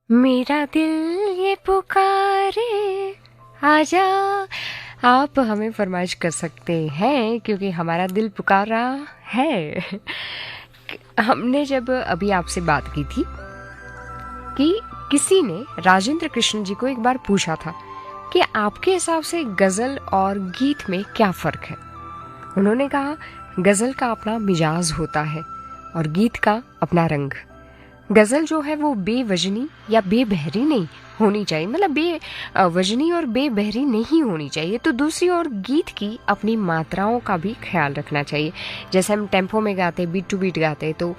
मेरा दिल ये पुकारे आजा। आप हमें फरमाइश कर सकते हैं क्योंकि हमारा दिल पुकार रहा है। हमने जब अभी आपसे बात की थी कि किसी ने राजेंद्र कृष्ण जी को एक बार पूछा था कि आपके हिसाब से गजल और गीत में क्या फर्क है। उन्होंने कहा गजल का अपना मिजाज होता है और गीत का अपना रंग। गजल जो है वो बेवजनी या बेबहरी नहीं होनी चाहिए, मतलब बेवजनी और बेबहरी नहीं होनी चाहिए। तो दूसरी ओर गीत की अपनी मात्राओं का भी ख्याल रखना चाहिए। जैसे हम टेम्पो में गाते, बीट टू बीट गाते, तो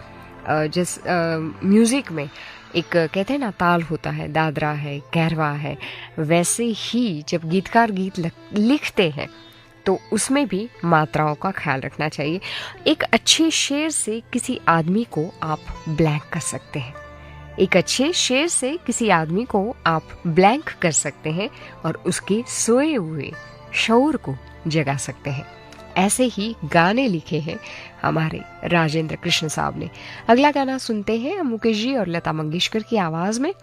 जिस म्यूजिक में एक कहते हैं ना ताल होता है, दादरा है, कहरवा है, वैसे ही जब गीतकार गीत लिखते हैं तो उसमें भी मात्राओं का ख्याल रखना चाहिए। एक अच्छे शेर से किसी आदमी को आप ब्लैंक कर सकते हैं, एक अच्छे शेर से किसी आदमी को आप ब्लैंक कर सकते हैं और उसके सोए हुए शऊर को जगा सकते हैं। ऐसे ही गाने लिखे हैं हमारे राजेंद्र कृष्ण साहब ने। अगला गाना सुनते हैं मुकेश जी और लता मंगेशकर की आवाज़ में,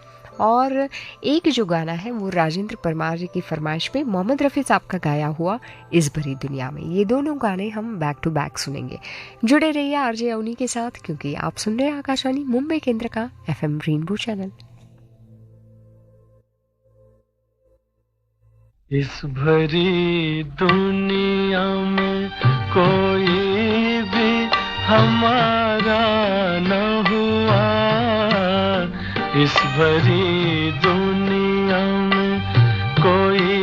और एक जो गाना है वो राजेंद्र परमार जी की फरमाइश पे मोहम्मद रफ़ी साहब का गाया हुआ इस भरी दुनिया में। ये दोनों गाने हम बैक टू बैक सुनेंगे। जुड़े रहिए आरजे अवनी के साथ क्योंकि आप सुन रहे हैं आकाशवाणी मुंबई केंद्र का FM रेनबो चैनल। इस भरी दुनिया में कोई भी हमारा न हुआ, इस भरी दुनिया में कोई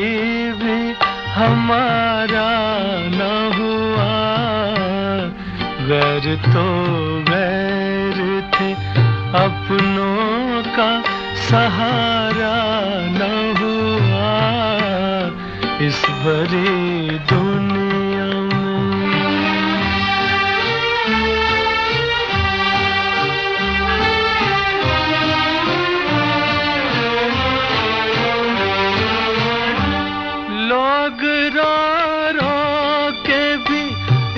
भी हमारा न हुआ। गैर तो गैर थे, अपनों का सहारा न हुआ, इस भरी दुनिया में। लोग रो रो के भी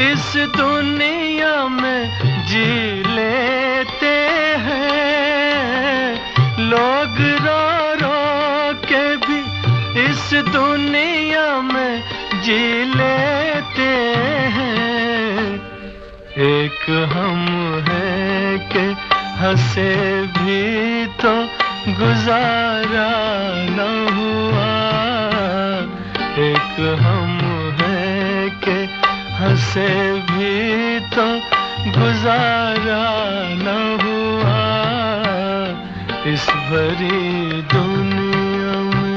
इस दुनिया में जी लेते हैं, लोग रो रो के भी इस दुनिया में जी लेते हैं। एक हम हैं कि हंसे भी तो गुजारा न हुआ, एक हम हैं कि हंसे भी तो गुजारा न हुआ इस भरी दुनिया में।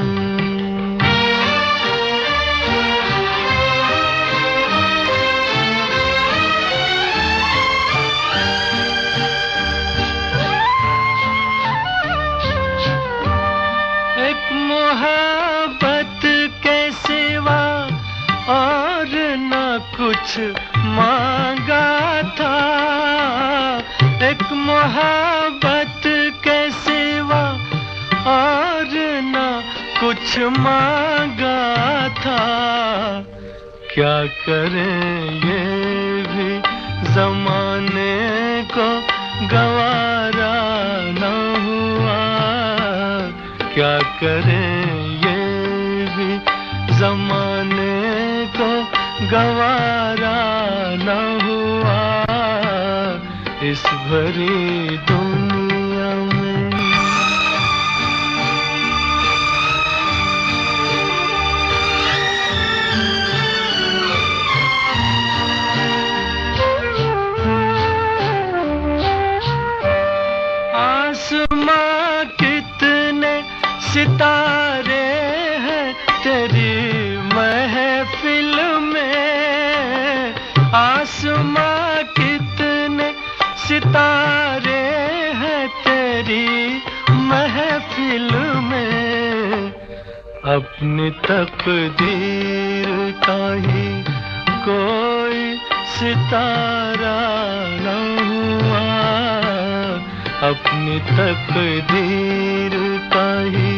एक मोहब्बत के सिवा और न कुछ मांगा था, एक मोहब्बत के सिवा और न कुछ मांगा था। क्या करें ये भी जमाने को गवारा न हुआ, क्या करें ये भी जमाने को गवारा न हुआ इस भरी दुनिया में। आसमां कितने सितारे हैं तेरी महफिल में, आसमां कितने सितारे हैं तेरी महफिल में। अपनी तकदीर का ही कोई सितारा न हुआ, अपनी तकदीर का ही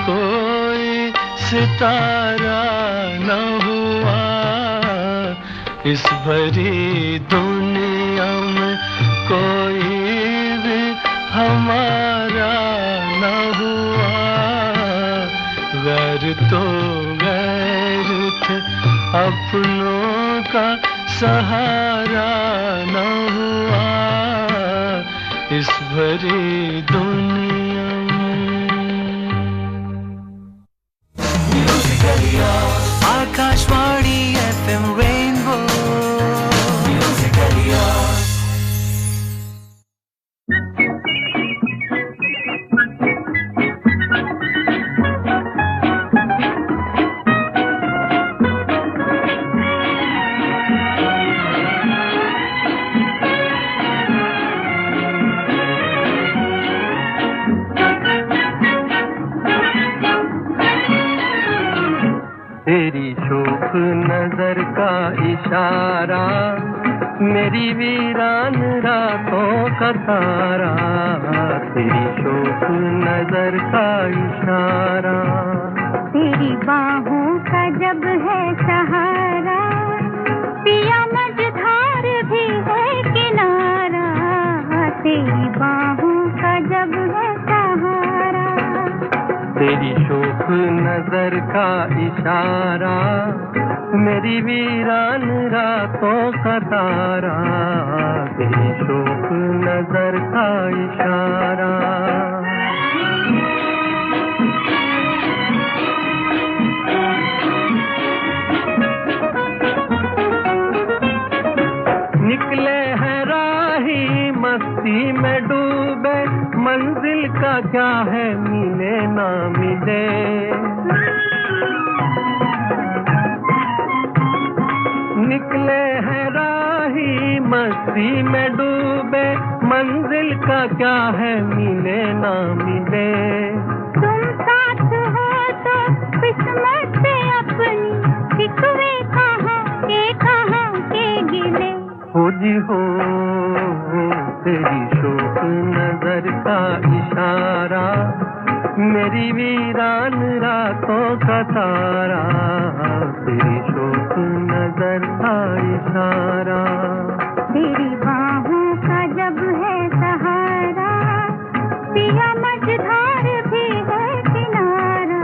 कोई सितारा न हुआ इस भरी दुनिया में, कोई भी हमारा न हुआ। गैर तो गैर थे, अपनों का सहारा न हुआ इस भरी दुनिया में। Akashvani FM rainbow Musically yours. तेरी शोख नजर का इशारा, मेरी वीरान रातों का तारा, तेरी शोख नजर का इशारा। तेरी बाहों का जब है सहारा, पिया मझधार भी है किनारा, तेरी बाहों का जब है सहारा। तेरी शोख नजर का इशारा, मेरी वीरान रातों का तारा, तेरी शोख नजर का इशारा। निकले हैं राही मस्ती में डूबे, मंजिल का क्या है मिले ना मिले। निकले हैं राही मस्ती में डूबे, मंजिल का क्या है मिले ना मिले। तुम साथ हो तो किस्मत से अपनी, शिकवे कहाँ के गिले। हो जी हो तेरी शोख नजर का इशारा, मेरी वीरान रातों का तारा, तेरी शोक नजर का इशारा, तेरी बाहों का जब है सहारा, पिया मझधार भी है किनारा,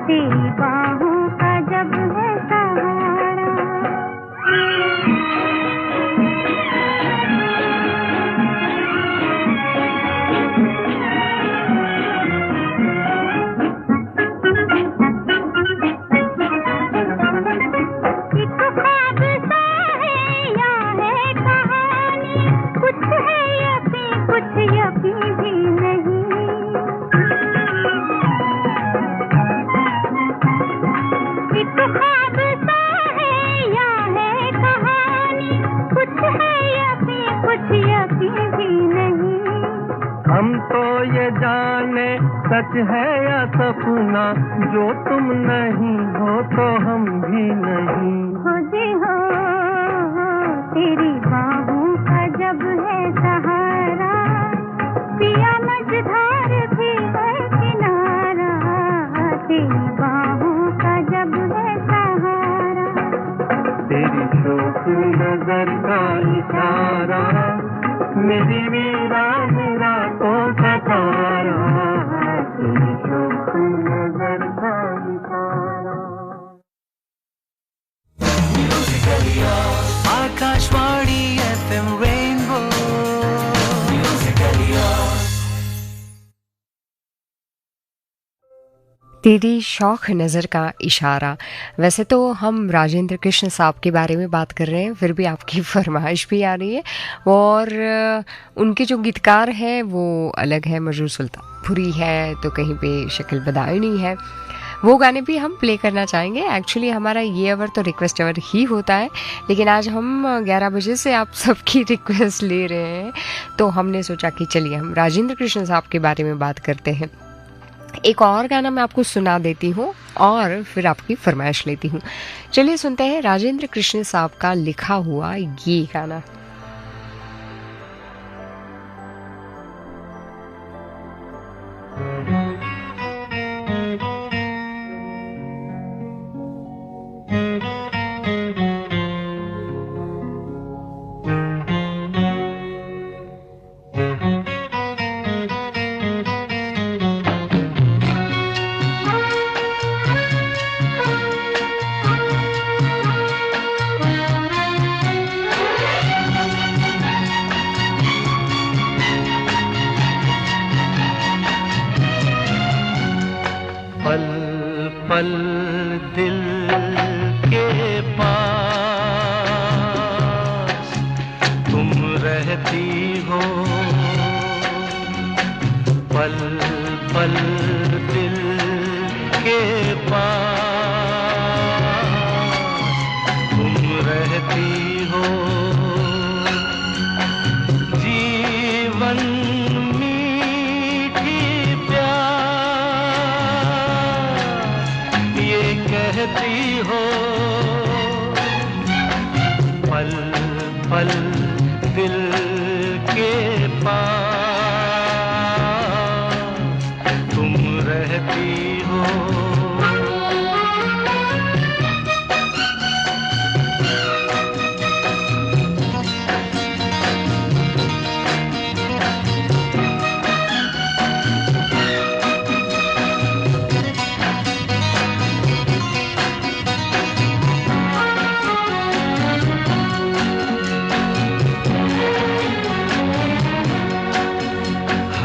तेरी बाहों का जब है सहारा। एक ख्वाब सा है या है कहानी, कुछ है यकीन कुछ यकीन भी नहीं। एक ख्वाब सा है या है कहानी, कुछ है यकीन कुछ यकीन भी नहीं। हम तो ये जाने सच है या सपना, जो तुम नहीं हो तो हम भी नहीं। खोजे हो तेरी बाहों का जब है सहारा, पिया मझधार भी है किनारा, तेरी बाहों का जब है सहारा। तेरी शोक नजर का इशारा, मेरी वीरान रातों का तारा, तेरी शोक नजर का इशारा। Akashvani FM rainbow. तेरी शौक नज़र का इशारा। वैसे तो हम राजेंद्र कृष्ण साहब के बारे में बात कर रहे हैं, फिर भी आपकी फरमाइश भी आ रही है, और उनके जो गीतकार हैं वो अलग है। मजरूर सुल्तानपुरी है तो कहीं पे शकील बदायूनी है, वो गाने भी हम प्ले करना चाहेंगे। एक्चुअली हमारा ये आवर तो रिक्वेस्ट आवर ही होता है, लेकिन आज हम 11 बजे से आप सबकी रिक्वेस्ट ले रहे हैं, तो हमने सोचा कि चलिए हम राजेंद्र कृष्ण साहब के बारे में बात करते हैं। एक और गाना मैं आपको सुना देती हूँ और फिर आपकी फरमाइश लेती हूँ। चलिए सुनते हैं राजेंद्र कृष्ण साहब का लिखा हुआ ये गाना। पल दिल के पास तुम रहती हो, पल पल दिल के पास तुम रहती हो, जीवन कहती हो, पल पल दिल के पास तुम रहती हो।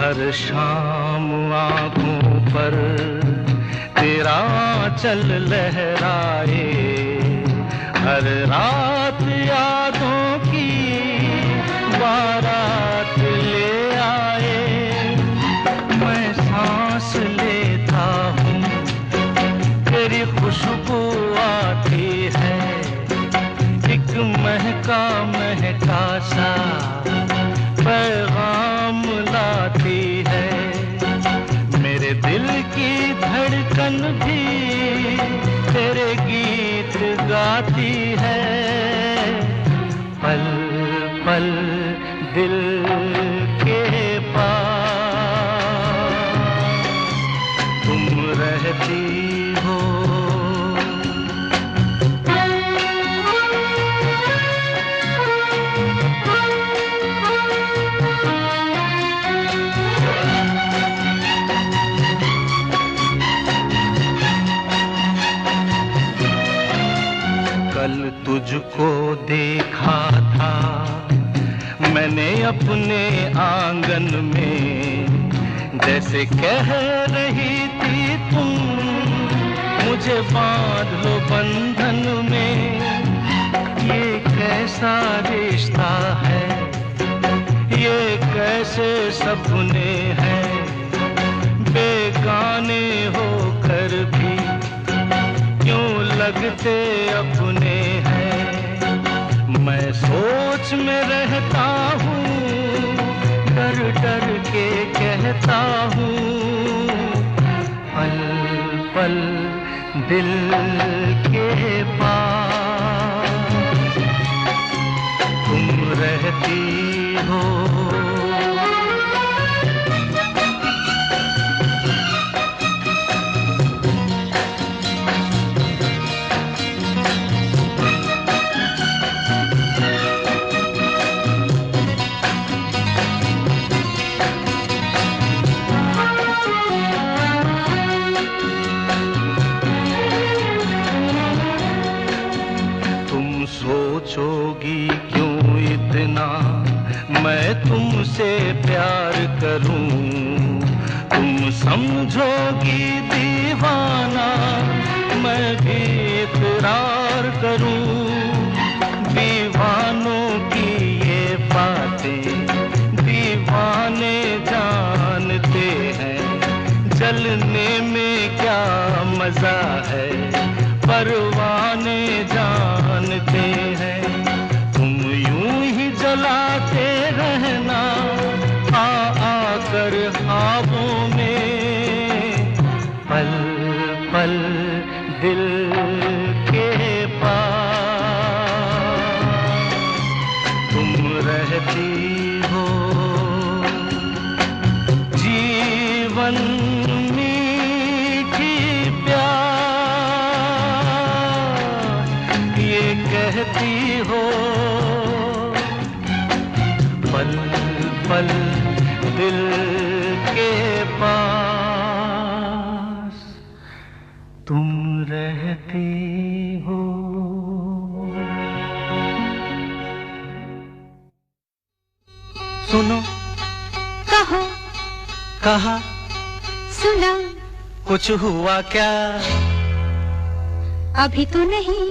हर शाम आँखों पर तेरा आँचल लहराए, हर रात यादों की बारात ले आए। मैं सांस लेता हूँ तेरी खुशबू आती है, एक महका महका सा पैगाम लाती है। मेरे दिल की धड़कन भी तेरे गीत गाती है, पल पल दिल के पास तुम रहती हो। कल तुझको देखा था मैंने अपने आंगन में, जैसे कह रही थी तुम मुझे बांध लो बंधन में। ये कैसा रिश्ता है, ये कैसे सपने हैं, बेगाने होकर भी क्यों लगते अपने हैं। मैं सोच में रहता हूँ, डर डर के कहता हूँ, पल पल दिल के पास तुम रहती हो। सोचोगी क्यों इतना मैं तुमसे प्यार करूं, तुम समझोगी दीवाना मैं भी इकरार करूं। दीवानों की ये बातें दीवाने जानते हैं, जलने में क्या मजा है परवाने जानते हैं। तुम यूं ही जलाते रहना आ आकर ख्वाबों में, पल पल दिल के पास तुम रहती हो। जीवन कहती हो, पल पल दिल के पास तुम रहती हो। सुनो, कहो, कहा, सुना, कुछ हुआ क्या? अभी तो नहीं,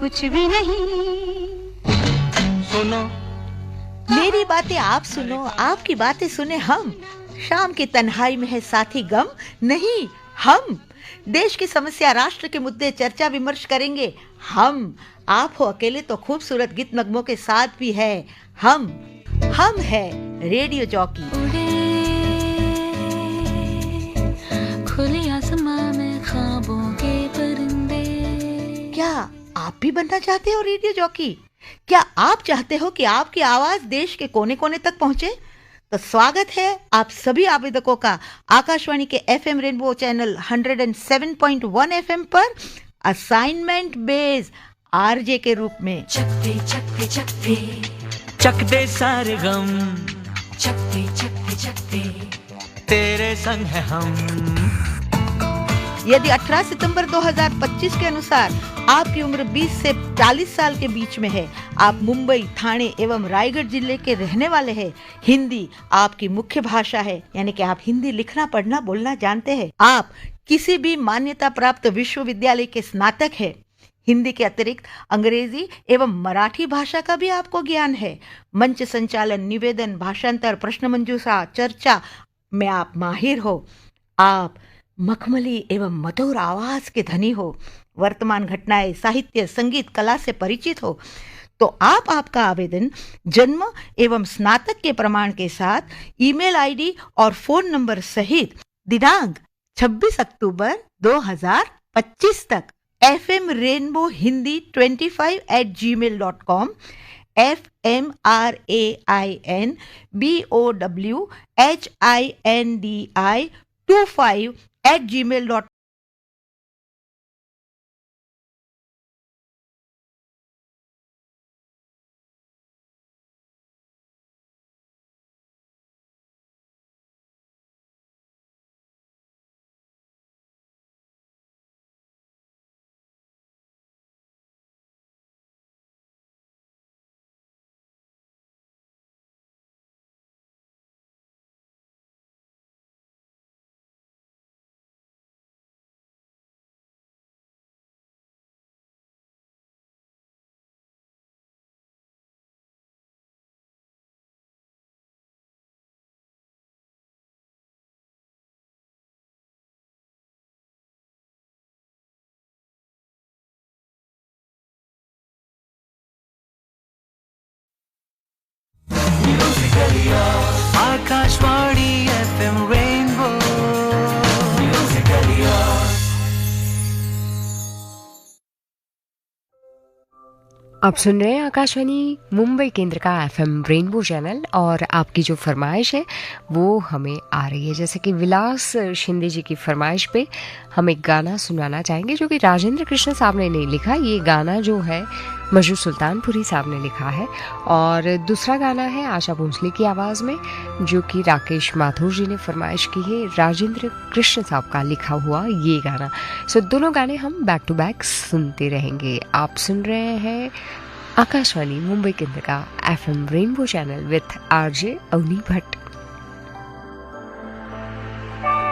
कुछ भी नहीं। सुनो, मेरी बातें आप सुनो, आपकी बातें सुने हम। शाम की तन्हाई में है साथी गम, नहीं हम। देश की समस्या, राष्ट्र के मुद्दे चर्चा विमर्श करेंगे हम। आप हो अकेले तो खूबसूरत गीत नगमों के साथ भी है हम है रेडियो जॉकी। खुले आसमां में ख्वाबों के परिंदे। क्या आप भी बनना चाहते हो रेडियो जॉकी? क्या आप चाहते हो कि आपकी आवाज देश के कोने कोने तक पहुंचे? तो स्वागत है आप सभी आवेदकों का आकाशवाणी के एफएम रेनबो चैनल 107.1 एफएम पर असाइनमेंट बेस आरजे के रूप में। चकते चकते चकते चकते सारे गम, चकते चकते चकते तेरे संग है हम। यदि 18 सितंबर 2025 के अनुसार आपकी उम्र 20 से 40 साल के बीच में है, आप मुंबई, ठाणे एवं रायगढ़ जिले के रहने वाले हैं, हिंदी आपकी मुख्य भाषा है, यानी कि आप हिंदी लिखना पढ़ना बोलना जानते हैं, आप किसी भी मान्यता प्राप्त विश्वविद्यालय के स्नातक है, हिंदी के अतिरिक्त अंग्रेजी एवं मराठी भाषा का भी आपको ज्ञान है, मंच संचालन, निवेदन, भाषांतर, प्रश्न मंजूषा, चर्चा में आप माहिर हो, आप मखमली एवं मधुर आवाज के धनी हो, वर्तमान घटनाएं, साहित्य, संगीत, कला से परिचित हो, तो आप आपका आवेदन जन्म एवं स्नातक के प्रमाण के साथ ईमेल आईडी और फोन नंबर सहित दिनांक 26 अक्टूबर 2025 तक FM rainbow Hindi 25@gmail.com FMRAINBOWHINDI25@gmail.com आप सुन रहे हैं आकाशवाणी मुंबई केंद्र का एफएम रेनबो चैनल और आपकी जो फरमाइश है वो हमें आ रही है। जैसे कि विलास शिंदे जी की फरमाइश पे हम एक गाना सुनाना चाहेंगे जो कि राजेंद्र कृष्ण साहब ने नहीं लिखा। ये गाना जो है मजरू सुल्तानपुरी साहब ने लिखा है और दूसरा गाना है आशा भोसले की आवाज़ में जो कि राकेश माथुर जी ने फरमाइश की है, राजेंद्र कृष्ण साहब का लिखा हुआ ये गाना। सो दोनों गाने हम बैक टू बैक सुनते रहेंगे। आप सुन रहे हैं आकाशवाणी मुंबई केंद्र का FM rainbow channel with RJ Avani Bhatt. हाँ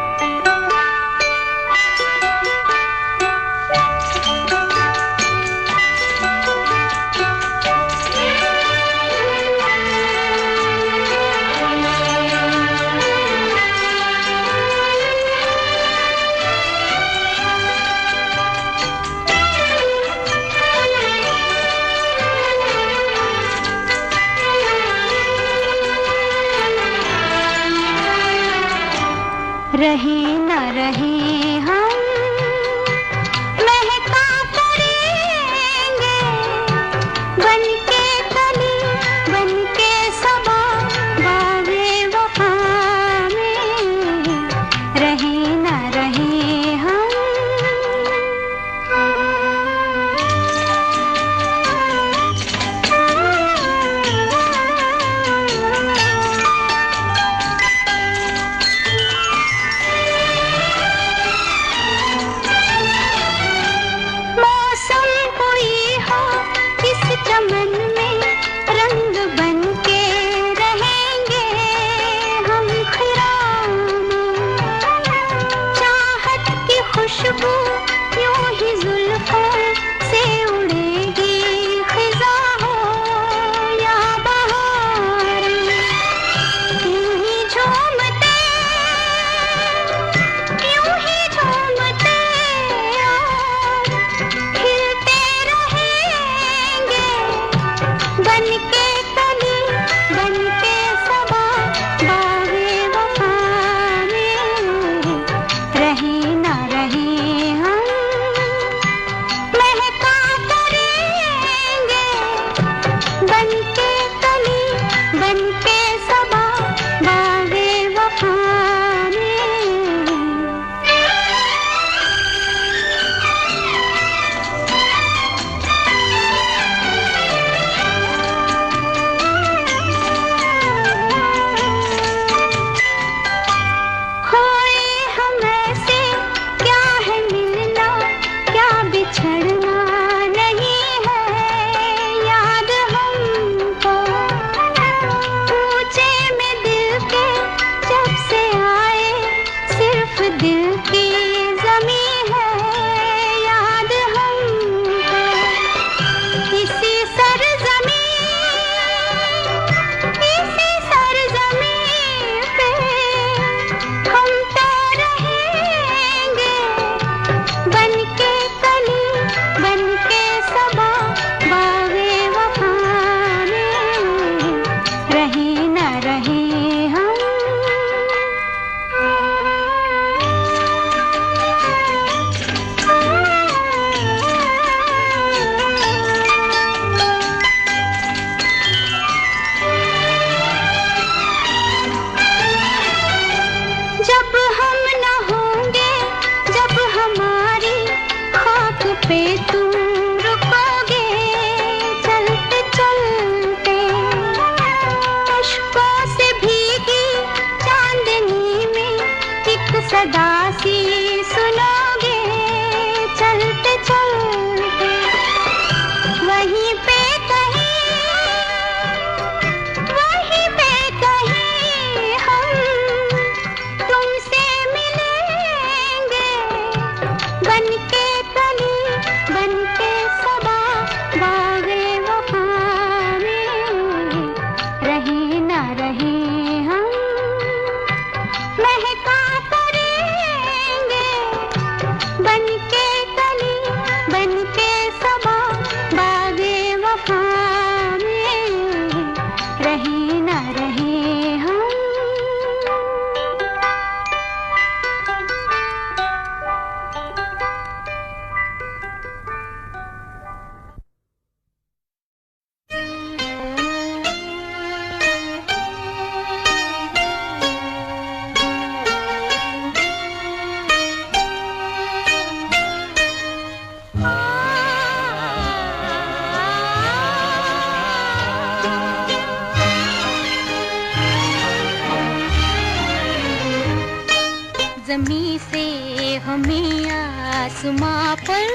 आसमां पर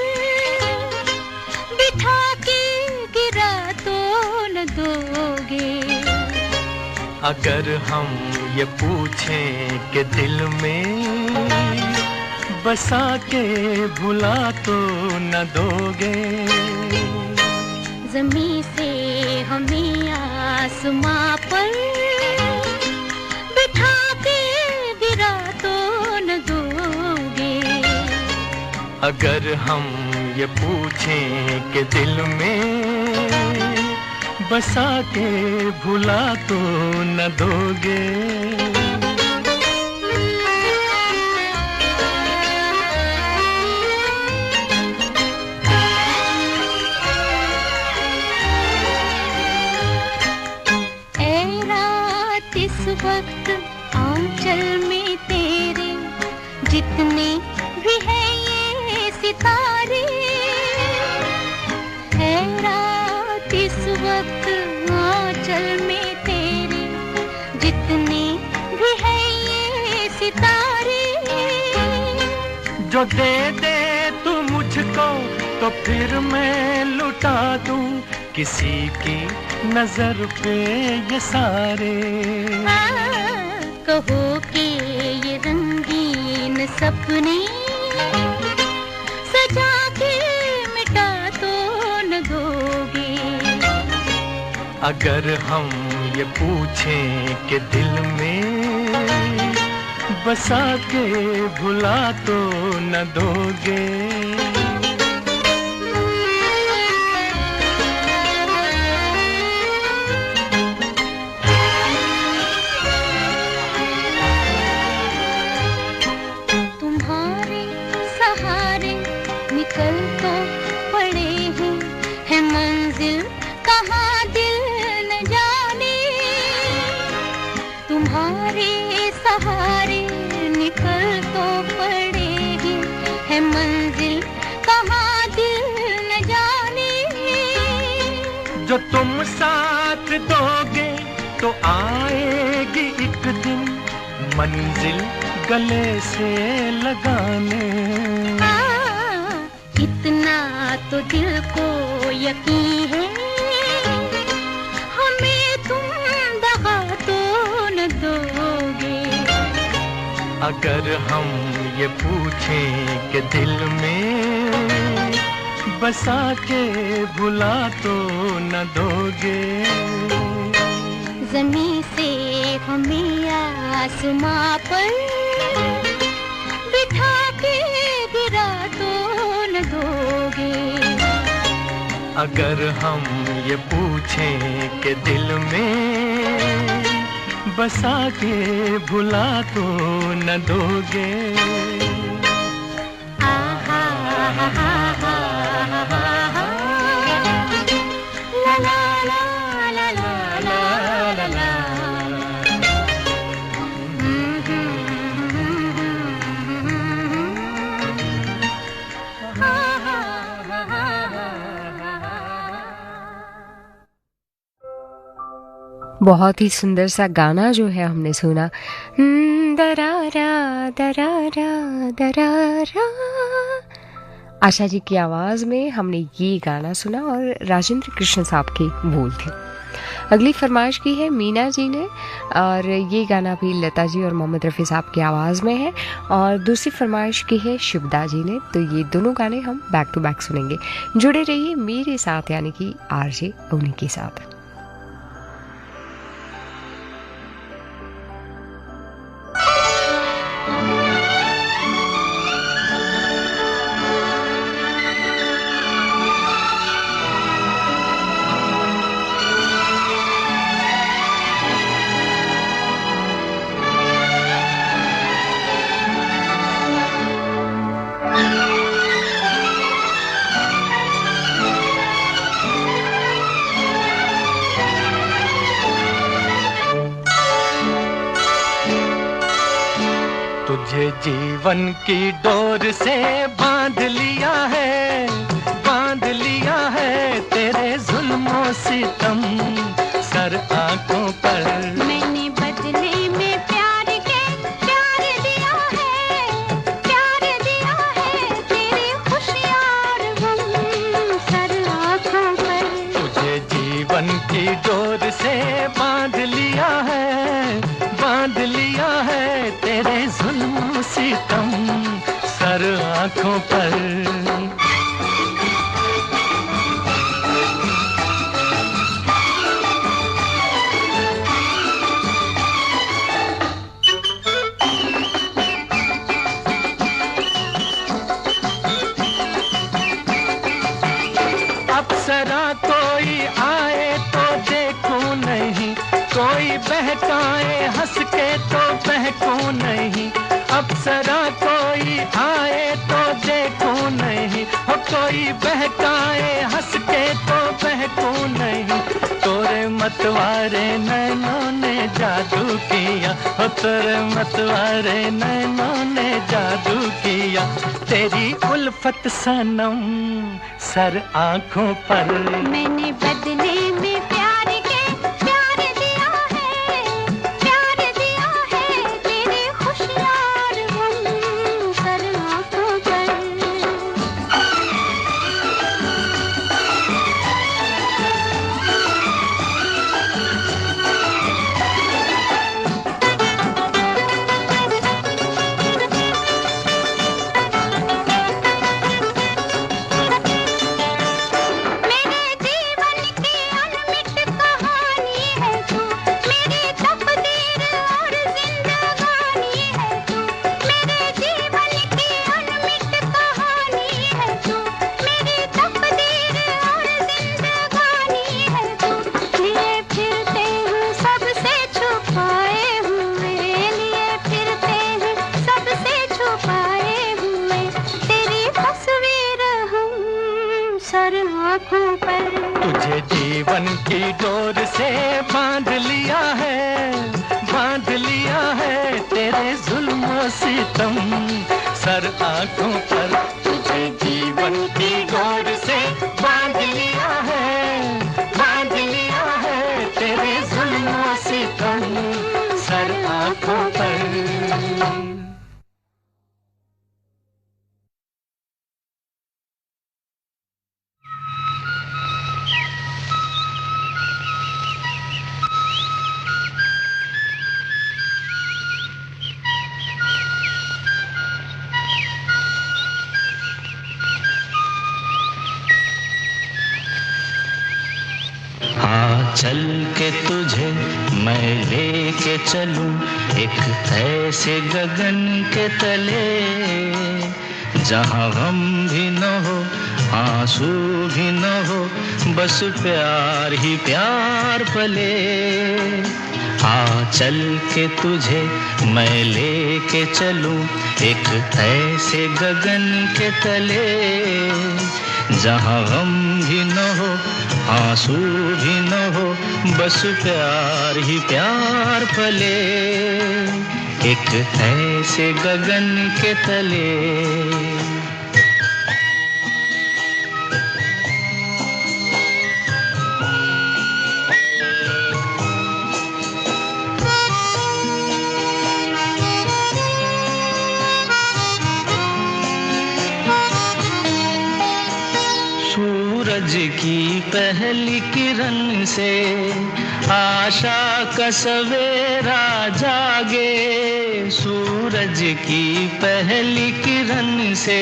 बिठा के गिरा तो न दोगे। अगर हम ये पूछें कि दिल में बसा के भुला तो न दोगे। ज़मीं से हमें आसमां पर बिठा के गिरा तो न दोगे। अगर हम ये पूछें कि दिल में बसा के भुला तो न दोगे। वक्त आंचल में तेरे जितने भी हैं ये सितारे, है रात इस वक्त आंचल में तेरे जितने भी हैं ये सितारे। जो दे दे तू मुझको तो फिर मैं लुटा दूं किसी की नजर पे ये सारे। कहो कि ये रंगीन सपने सजा के मिटा तो न दोगे। अगर हम ये पूछें कि दिल में बसा के भुला तो न दोगे। निकल तो पड़े हैं मंजिल कहाँ दिल न जाने। तुम्हारे सहारे निकल तो पड़े हैं मंजिल कहाँ दिल न जाने। जो तुम साथ दोगे तो आएगी एक दिन मंजिल गले से लगाने। इतना तो दिल को यकीन है हमें तुम दगा तो न दोगे। अगर हम ये पूछें कि दिल में बसा के भुला तो न दोगे। ज़मीं से हमें आसमां पर बिठा के गिरा तो न दोगे। अगर हम ये पूछें कि दिल में बसा के भुला तो न दोगे। ला ला ला ला ला ला ला। बहुत ही सुंदर सा गाना जो है हमने सुना। दरारा दरारा दरारा, आशा जी की आवाज़ में हमने ये गाना सुना और राजेंद्र कृष्ण साहब के बोल थे। अगली फरमाइश की है मीना जी ने और ये गाना भी लता जी और मोहम्मद रफ़ी साहब की आवाज़ में है। और दूसरी फरमाइश की है शिवदा जी ने। तो ये दोनों गाने हम बैक टू बैक सुनेंगे। जुड़े रहिए मेरे साथ यानी कि आरजे अवनी के साथ। तुझे जीवन की डोर से बांध लिया है तेरे जुल्मों सितम सर आंखों पर। मैंने बदले में प्यार दिया है तेरे अप्सरा कोई आए तो देखूं नहीं, कोई बहकाए हंस के तो बहकूं नहीं, अप्सरा कोई आए तो देखूं नहीं, हो कोई बहकाए हंस के तो बहकूं नहीं, तोरे मतवारे नैनों ने जादू किया, हो तोरे मतवारे नैनों ने जादू किया, तेरी उल्फत सनम सर आंखों पर। मैंने बदले में प्यार के प्यार दिया है, प्यार दिया है, तेरी खुशियाँ और गम सर आंखों पर। तुझे जीवन की डोर से बांध लिया है, बांध लिया है, तेरे जुल्म सितम सर आंखों पर। तुझे जीवन की डोर से बांध लिया है, बांध लिया है, तेरे जुल्म सितम सर आंखों पर। चल के तुझे मैं लेके चलूं एक ऐसे गगन के तले, जहां गम भी न हो आंसू भी न हो, बस प्यार ही प्यार पले। चल के तुझे मैं लेके चलूं एक ऐसे गगन के तले, जहां गम भी न हो आंसू भी न हो, बस प्यार ही प्यार पले एक ऐसे गगन के तले। सूरज की पहली किरण से आशा का सवेरा जागे, सूरज की पहली किरण से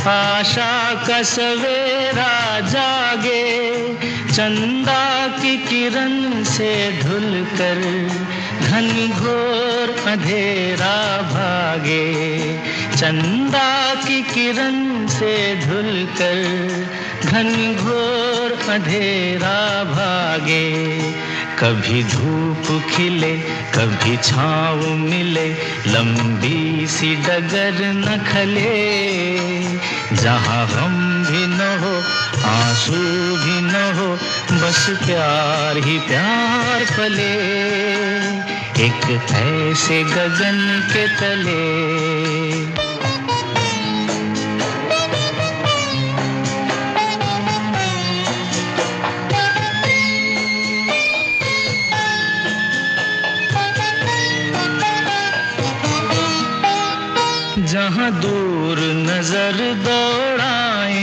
आशा का सवेरा जागे, चंदा की किरण से ढुलकर घनघोर अंधेरा भागे, चंदा की किरण से ढुलकर घनघोर अंधेरा भागे। कभी धूप खिले कभी छाँव मिले, लंबी सी डगर न खले, जहाँ गम भी न हो आंसू भी न हो, बस प्यार ही प्यार पले एक ऐसे गगन के तले। जहाँ दूर नजर दौड़ाए,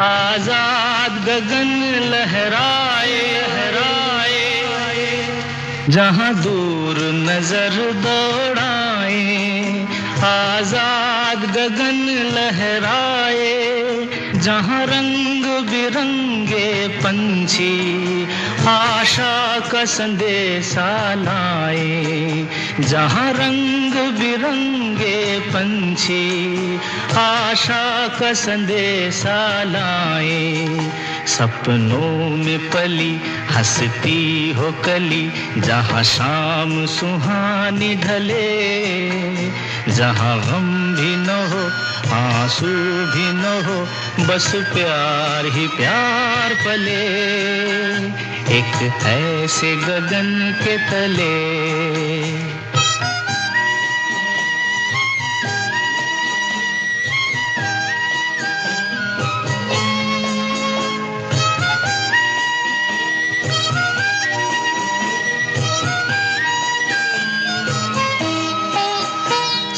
आजाद गगन लहराए, जहाँ दूर नजर दौड़ाए, आजाद गगन लहराए, जहाँ रंग बिरंगे पंछी आशा का संदेशा लाए, जहाँ रंग बिरंगे पंछी आशा का संदेशा लाए, सपनों में पली हंसती हो कली, जहाँ शाम सुहानी ढले, जहाँ गम भी न हो आंसू भी न हो, बस प्यार ही प्यार पले, एक ऐसे गगन के तले।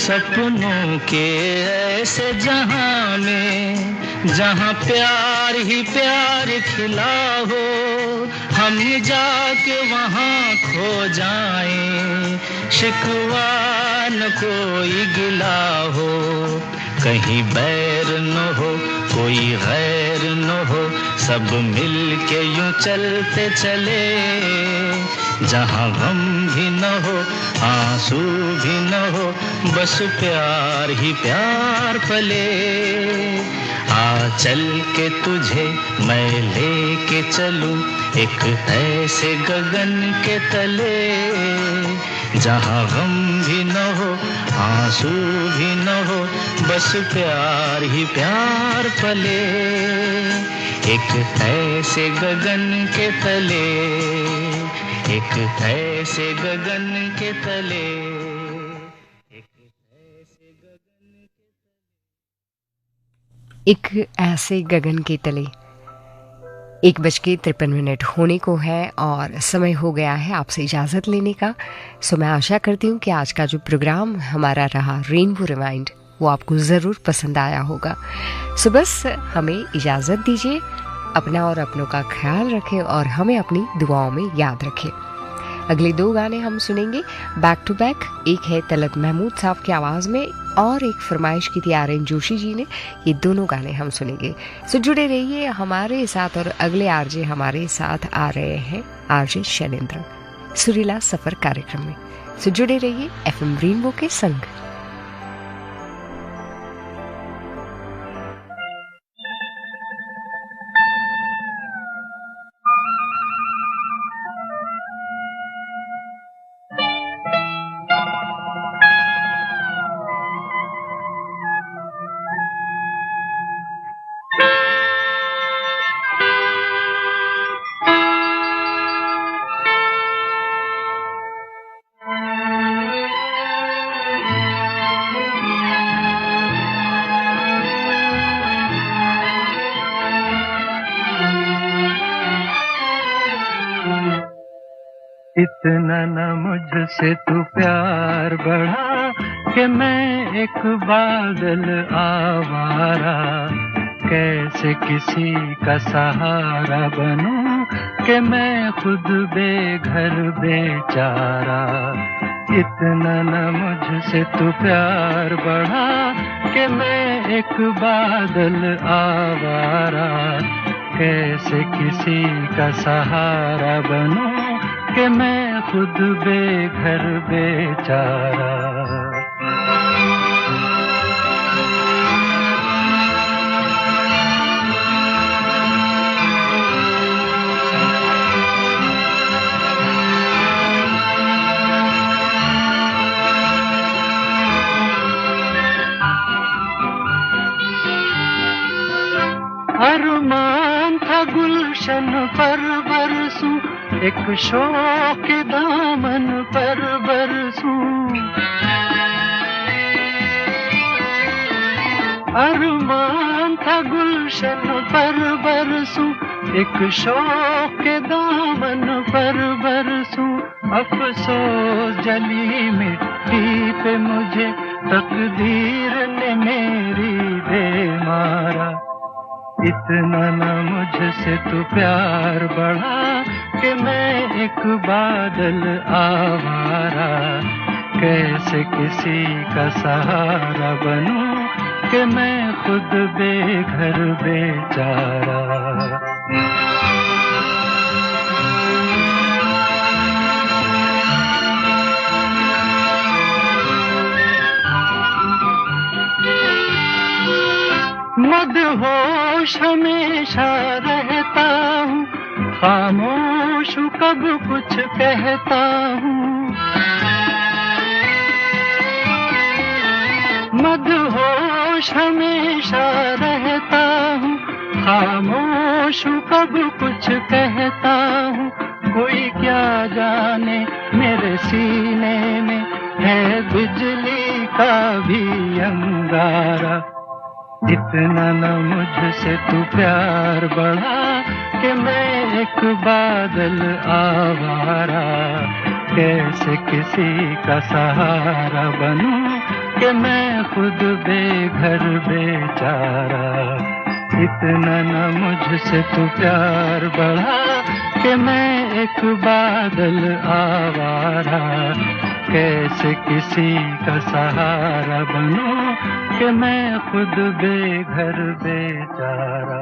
सपनों के ऐसे जहां में, जहां प्यार ही प्यार खिला हो, हम जाके वहां खो जाएं, शिकवा न कोई गिला हो, कहीं बैर न हो कोई गैर न हो, सब मिल के यूं चलते चले, जहाँ गम भी न हो आंसू भी न हो, बस प्यार ही प्यार पले। आ चल के तुझे मैं लेके चलूं एक ऐसे गगन के तले, जहाँ गम भी न हो आंसू भी न हो, बस प्यार ही प्यार पले, एक ऐसे गगन के तले, एक ऐसे गगन के तले, एक ऐसे गगन के तले। 1:53 होने को है और समय हो गया है आपसे इजाज़त लेने का। सो मैं आशा करती हूँ कि आज का जो प्रोग्राम हमारा रहा रेनबो रिवाइंड वो आपको ज़रूर पसंद आया होगा। सो बस हमें इजाज़त दीजिए, अपना और अपनों का ख्याल रखें और हमें अपनी दुआओं में याद रखें। अगले 2 गाने हम सुनेंगे बैक टू बैक। एक है तलत महमूद साहब की आवाज़ में और एक फरमाइश की थी आर.एन. जोशी जी ने। ये दोनों गाने हम सुनेंगे। सो जुड़े रहिए हमारे साथ और अगले आरजे हमारे साथ आ रहे हैं आरजे शैलेंद्र सुरीला सफर कार्यक्रम में। सो जुड़े रहिए FM रेनबो के संग। इतना न मुझसे तू प्यार बढ़ा कि मैं एक बादल आवारा, कैसे किसी का सहारा बनूं कि मैं खुद बेघर बेचारा। इतना न मुझसे तू प्यार बढ़ा कि मैं एक बादल आवारा, कैसे किसी का सहारा बनूं कि मैं खुद बेघर बेचारा। अरमान था गुलशन पर बरसूं, एक शौक दामन पर बरसूं। अरमान था गुलशन पर बरसूं, एक शौक दामन पर बरसूं। अफसोस जली मिट्टी पे मुझे तकदीर ने मेरी दे मारा। इतना न मुझसे तू प्यार बढ़ा कि मैं एक बादल आवारा, कैसे किसी का सहारा बनूं कि मैं खुद बेघर बेचारा। मदहोश हमेशा रहता खामोश हूँ कब कुछ कहता हूँ, मदहोश हमेशा रहता हूँ, खामोश हूँ कब कुछ कहता हूँ, कोई क्या जाने मेरे सीने में है बिजली का भी अंगारा। इतना न मुझसे तू प्यार बढ़ा कि मैं एक बादल आवारा, कैसे किसी का सहारा बनूं कि मैं खुद बेघर बेचारा। इतना न मुझसे तू प्यार बढ़ा कि मैं एक बादल आवारा, कैसे किसी का सहारा बनूं कि मैं खुद बेघर बेचारा।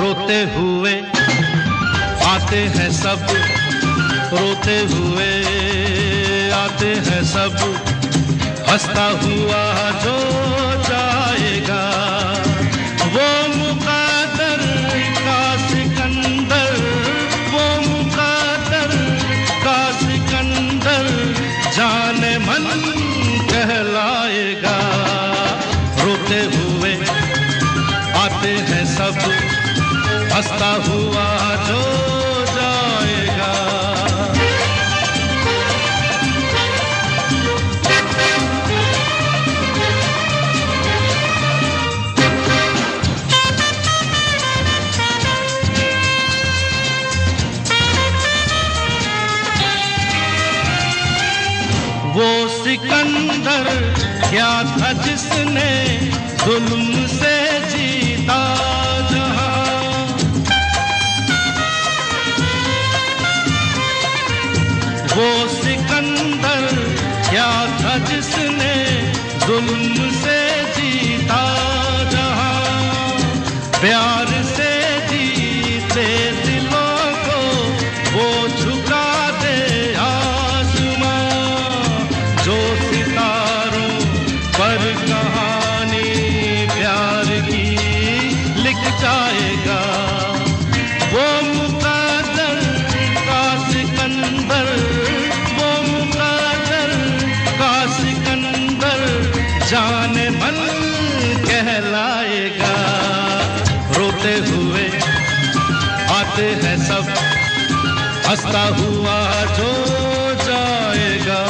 रोते हुए आते हैं सब, रोते हुए आते हैं सब, हंसता हुआ जो जाएगा वो मुक़द्दर का सिकंदर, वो मुक़द्दर का सिकंदर जाने मन कहलाएगा। रोते हुए आते हैं सब, हंसता हुआ जो जाएगा। वो सिकंदर क्या था जिसने जुल्म से जीता जहां, वो सिकंदर क्या था जिसने जुल्म से जीता जहां, प्यार से जीते दिलों को वो झुका दे आसमां, जो सितारों पर कहानी प्यार की लिख जाएगा। वो मुक़द्दर का सिकंदर, वो मुक़द्दर का सिकंदर जाने मन कहलाएगा। रोते हुए आते हैं सब, हंसता हुआ जो जाएगा।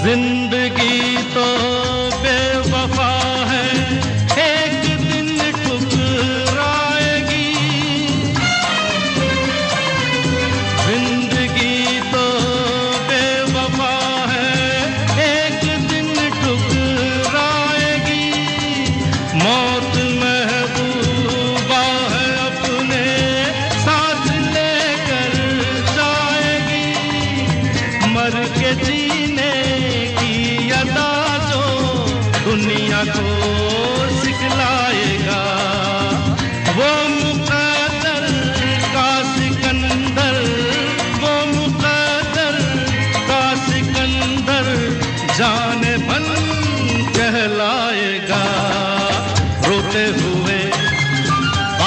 जिंदगी तो बेवफा है, एक दिन ठुकराएगी। जिंदगी तो बेवफा है, एक दिन ठुकराएगी। मौत महबूबा है, अपने साथ लेकर जाएगी। मर के जीने दुनिया को सिखलाएगा। वो मुक़द्दर का सिकंदर, वो मुक़द्दर का सिकंदर जाने मन कहलाएगा। रोते हुए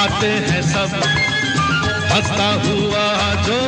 आते हैं सब, हंसता हुआ जो